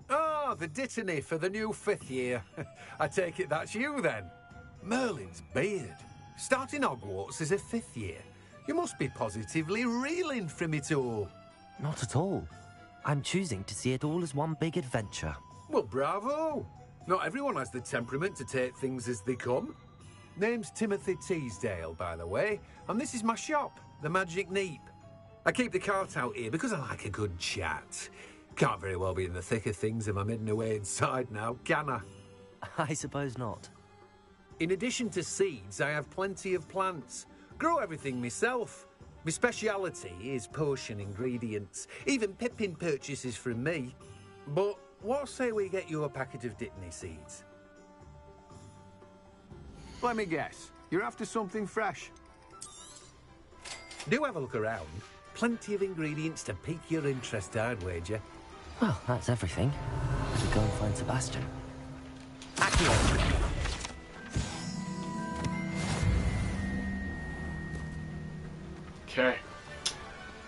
Oh, the dittany for the new 5th year. I take it that's you, then. Merlin's beard. Starting Hogwarts as a 5th year. You must be positively reeling from it all. Not at all. I'm choosing to see it all as one big adventure. Well, bravo. Not everyone has the temperament to take things as they come. Name's Timothy Teasdale, by the way, and this is my shop, the Magic Neep. I keep the cart out here because I like a good chat. Can't very well be in the thick of things if I'm hidden away inside now, can I? I suppose not. In addition to seeds, I have plenty of plants. Grow everything myself. My speciality is potion ingredients. Even Pippin purchases from me. But what say we get you a packet of Dittany seeds? Let me guess. You're after something fresh. Do have a look around. Plenty of ingredients to pique your interest, I'd wager. Well, that's everything. I should go and find Sebastian. Okay.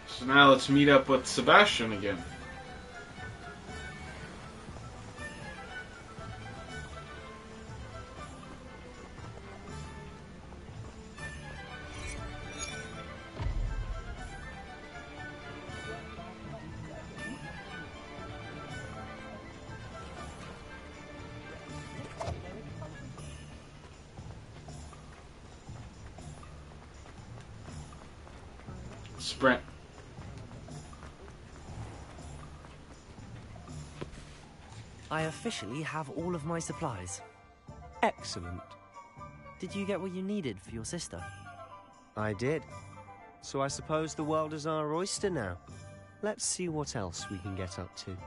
So now let's meet up with Sebastian again. Sprint. I officially have all of my supplies. Excellent. Did you get what you needed for your sister? I did. So I suppose the world is our oyster now. Let's see what else we can get up to.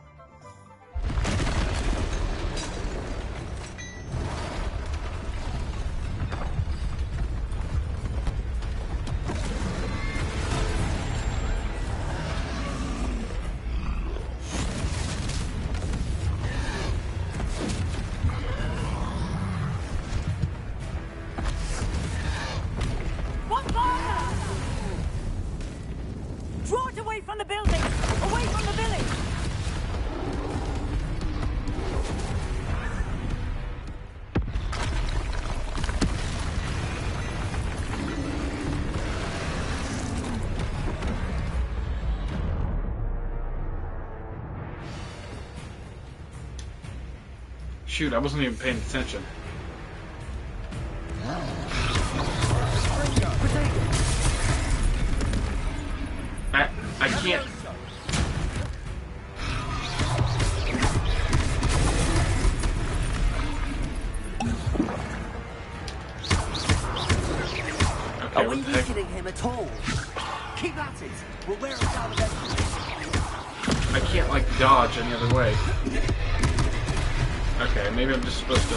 Draw it away from the building! Away from the village! Shoot, I wasn't even paying attention. I can't. Are we weakening him at all? Keep at it. We'll wear him down eventually. I can't, like, dodge any other way. Okay, maybe I'm just supposed to...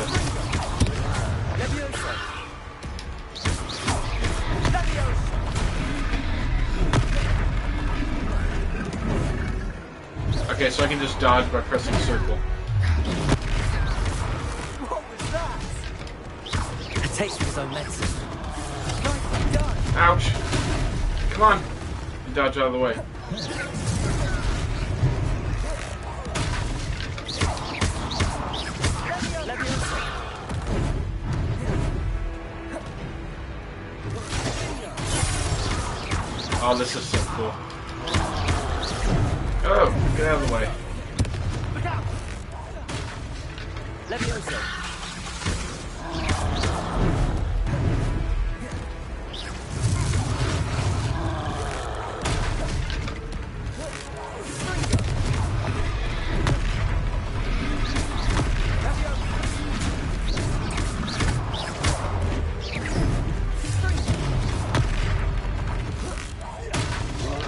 Okay, so I can just dodge by pressing circle. What was that? A taste of his own medicine. Ouch! Come on! Dodge out of the way. Oh, this is so cool. Oh, get out of the way. Levioso.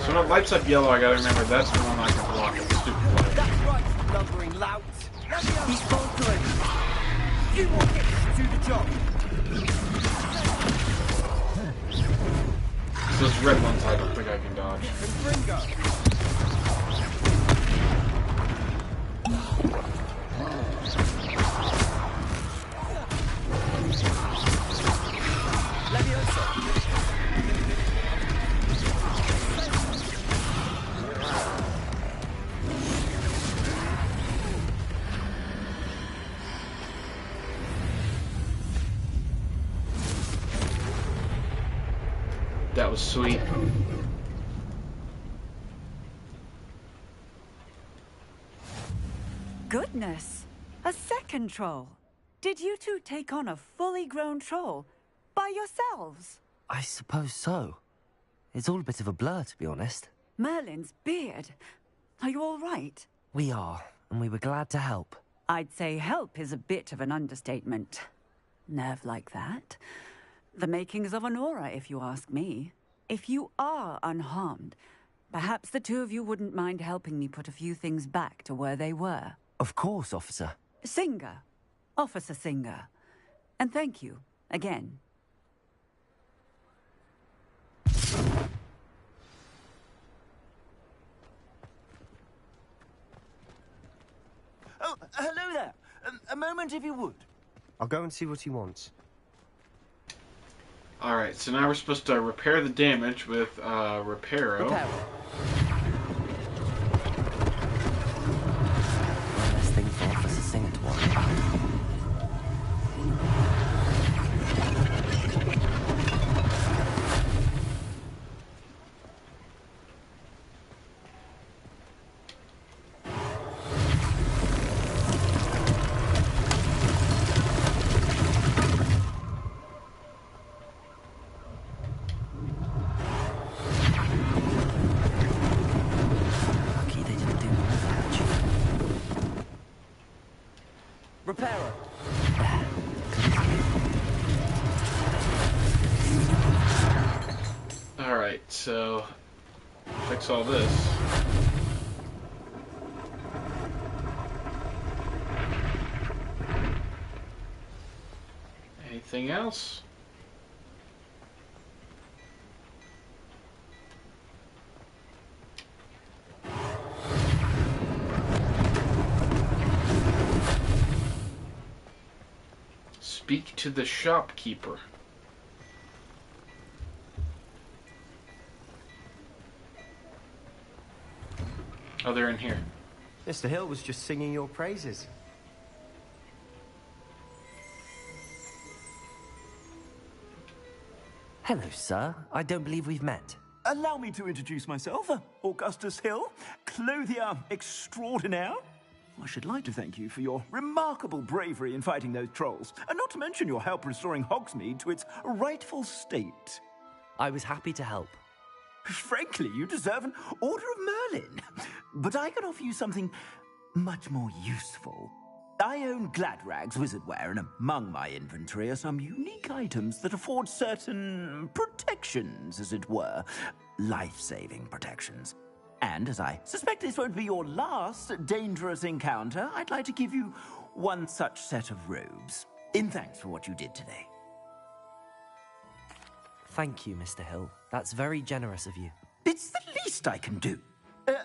So when it lights up yellow, I gotta remember that's the one I can block at the stupid light. That's right, lumbering lout. He's faltering. You will get to do the job. Those red ones I don't think I can dodge. That was sweet. Goodness! A second troll! Did you two take on a fully grown troll by yourselves? I suppose so. It's all a bit of a blur, to be honest. Merlin's beard. Are you all right? We are, and we were glad to help. I'd say help is a bit of an understatement. Nerve like that. The makings of an aura, if you ask me. If you are unharmed, perhaps the two of you wouldn't mind helping me put a few things back to where they were. Of course, officer. Singer. Officer Singer. And thank you, again. Oh, hello there. A moment if you would. I'll go and see what he wants. Alright, so now we're supposed to repair the damage with Reparo. One less thing for Officer Singer to worry about. Reparo. Alright, so fix all this. Anything else? Speak to the shopkeeper. Oh, they're in here. Mr. Hill was just singing your praises. Hello, sir. I don't believe we've met. Allow me to introduce myself. Augustus Hill, clothier extraordinaire. I should like to thank you for your remarkable bravery in fighting those trolls, and not to mention your help restoring Hogsmeade to its rightful state. I was happy to help. Frankly, you deserve an Order of Merlin. But I can offer you something much more useful. I own Gladrag's wizardware, and among my inventory are some unique items that afford certain protections, as it were. Life-saving protections. And as I suspect this won't be your last dangerous encounter, I'd like to give you one such set of robes, in thanks for what you did today. Thank you, Mr. Hill. That's very generous of you. It's the least I can do.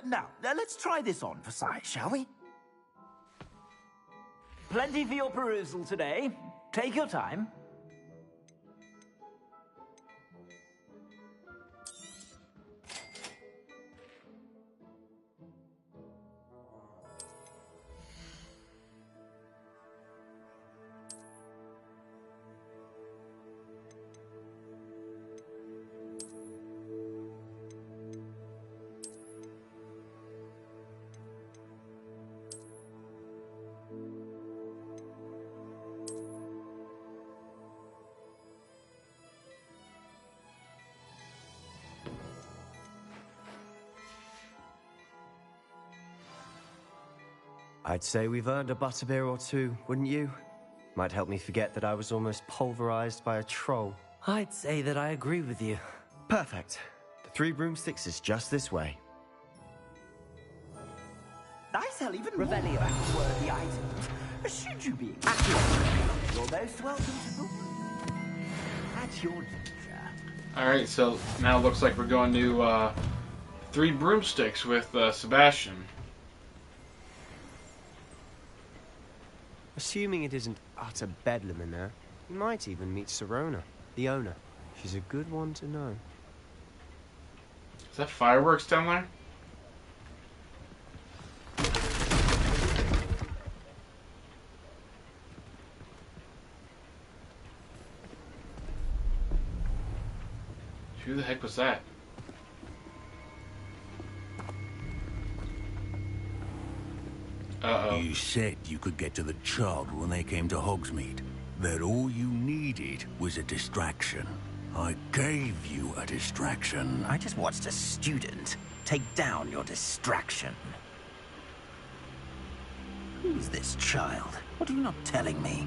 Now, let's try this on for size, shall we? Plenty for your perusal today. Take your time. I'd say we've earned a butterbeer or two, wouldn't you? Might help me forget that I was almost pulverized by a troll. I'd say that I agree with you. Perfect. The 3 broomsticks is just this way. I sell even Revelio. more worthy items. Should you be accurate, you're most welcome to look at your leisure. Alright, so now it looks like we're going to 3 broomsticks with Sebastian. Assuming it isn't utter bedlam in there, you might even meet Sirona, the owner. She's a good one to know. Is that fireworks down there? Who the heck was that? Uh-oh. You said you could get to the child when they came to Hogsmeade. That all you needed was a distraction. I gave you a distraction. I just watched a student take down your distraction. Who's this child? What are you not telling me?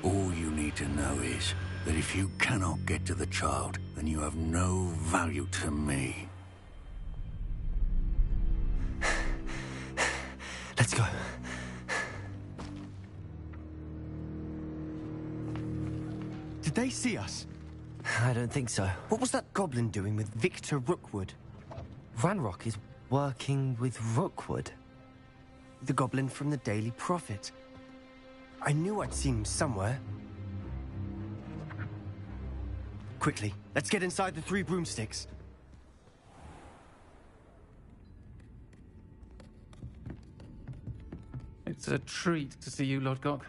All you need to know is that if you cannot get to the child, then you have no value to me. Let's go. Did they see us? I don't think so. What was that goblin doing with Victor Rookwood? Ranrock is working with Rookwood. The goblin from the Daily Prophet. I knew I'd seen him somewhere. Quickly, let's get inside the 3 broomsticks. It's a treat to see you, Lodgok.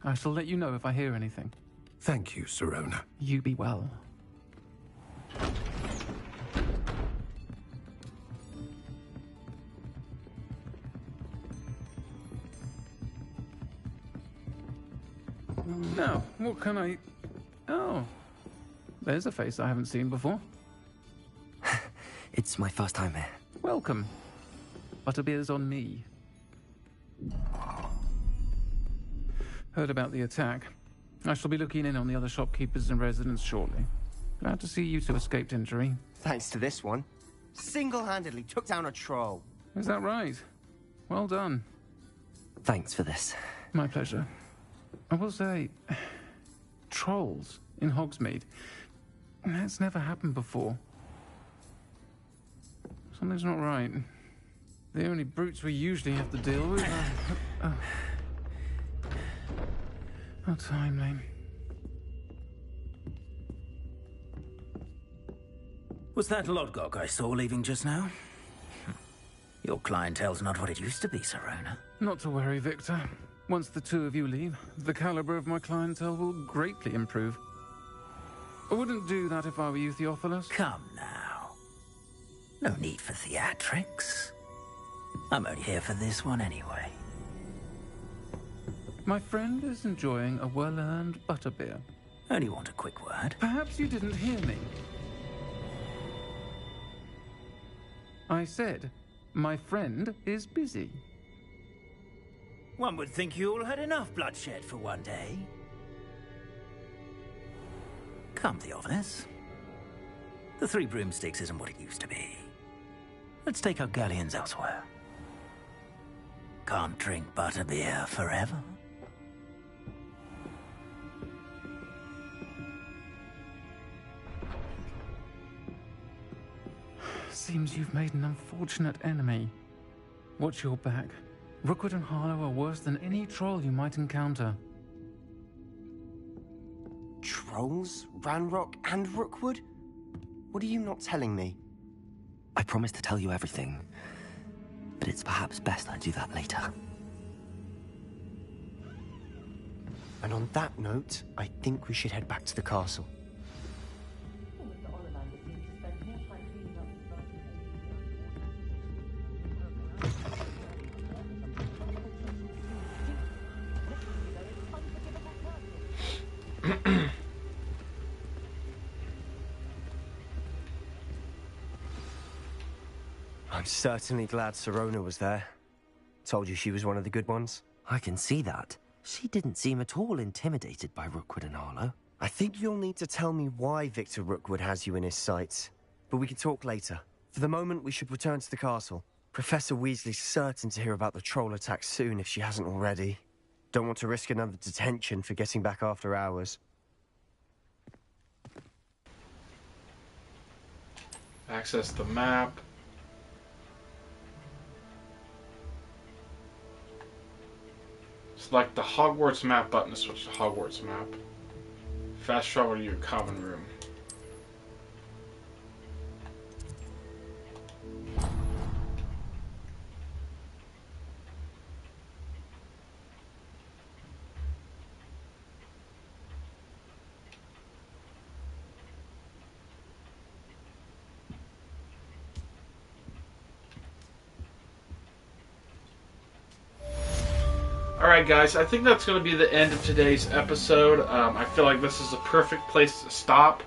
I shall let you know if I hear anything. Thank you, Sirona. You be well. Now, what can I... Oh, there's a face I haven't seen before. It's my first time here. Welcome. Butterbeer's on me. Heard about the attack. I shall be looking in on the other shopkeepers and residents shortly. Glad to see you two escaped injury. Thanks to this one. Single-handedly took down a troll. Is that right? Well done. Thanks for this. My pleasure. I will say, trolls in Hogsmeade. That's never happened before. Something's not right. The only brutes we usually have to deal with are... How timely. Was that Lodgok I saw leaving just now? Your clientele's not what it used to be, Sirona. Not to worry, Victor. Once the 2 of you leave, the caliber of my clientele will greatly improve. I wouldn't do that if I were you, Theophilus. Come now. No need for theatrics. I'm only here for this one anyway. My friend is enjoying a well-earned butterbeer. Only want a quick word. Perhaps you didn't hear me. I said, my friend is busy. One would think you all had enough bloodshed for one day. Come, Theophilus. The Three Broomsticks isn't what it used to be. Let's take our galleons elsewhere. Can't drink butterbeer forever. Seems you've made an unfortunate enemy. Watch your back. Rookwood and Harlow are worse than any troll you might encounter. Trolls? Ranrock and Rookwood? What are you not telling me? I promised to tell you everything, but it's perhaps best I do that later. And on that note, I think we should head back to the castle. I'm certainly glad Sirona was there. Told you she was one of the good ones. I can see that. She didn't seem at all intimidated by Rookwood and Harlow. I think you'll need to tell me why Victor Rookwood has you in his sights. But we can talk later. For the moment, we should return to the castle. Professor Weasley's certain to hear about the troll attack soon if she hasn't already. Don't want to risk another detention for getting back after hours. Access the map. Select the Hogwarts map button to switch to Hogwarts map. Fast travel to your common room. Alright guys, I think that's going to be the end of today's episode. I feel like this is a perfect place to stop.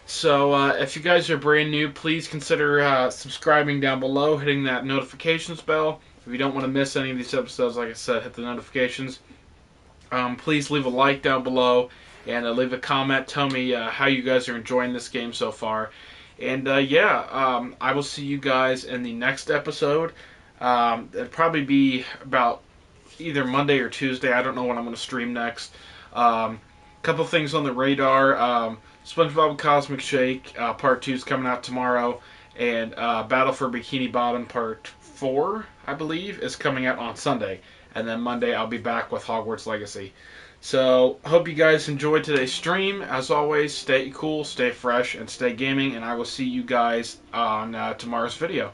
So if you guys are brand new, please consider subscribing down below, hitting that notifications bell. If you don't want to miss any of these episodes, like I said, hit the notifications. Please leave a like down below and leave a comment. Tell me how you guys are enjoying this game so far. And I will see you guys in the next episode. It'll probably be about either Monday or Tuesday. I don't know when I'm going to stream next. Couple things on the radar. SpongeBob Cosmic Shake Part 2 is coming out tomorrow. And Battle for Bikini Bottom Part 4, I believe, is coming out on Sunday. And then Monday I'll be back with Hogwarts Legacy. So, hope you guys enjoyed today's stream. As always, stay cool, stay fresh, and stay gaming. And I will see you guys on tomorrow's video.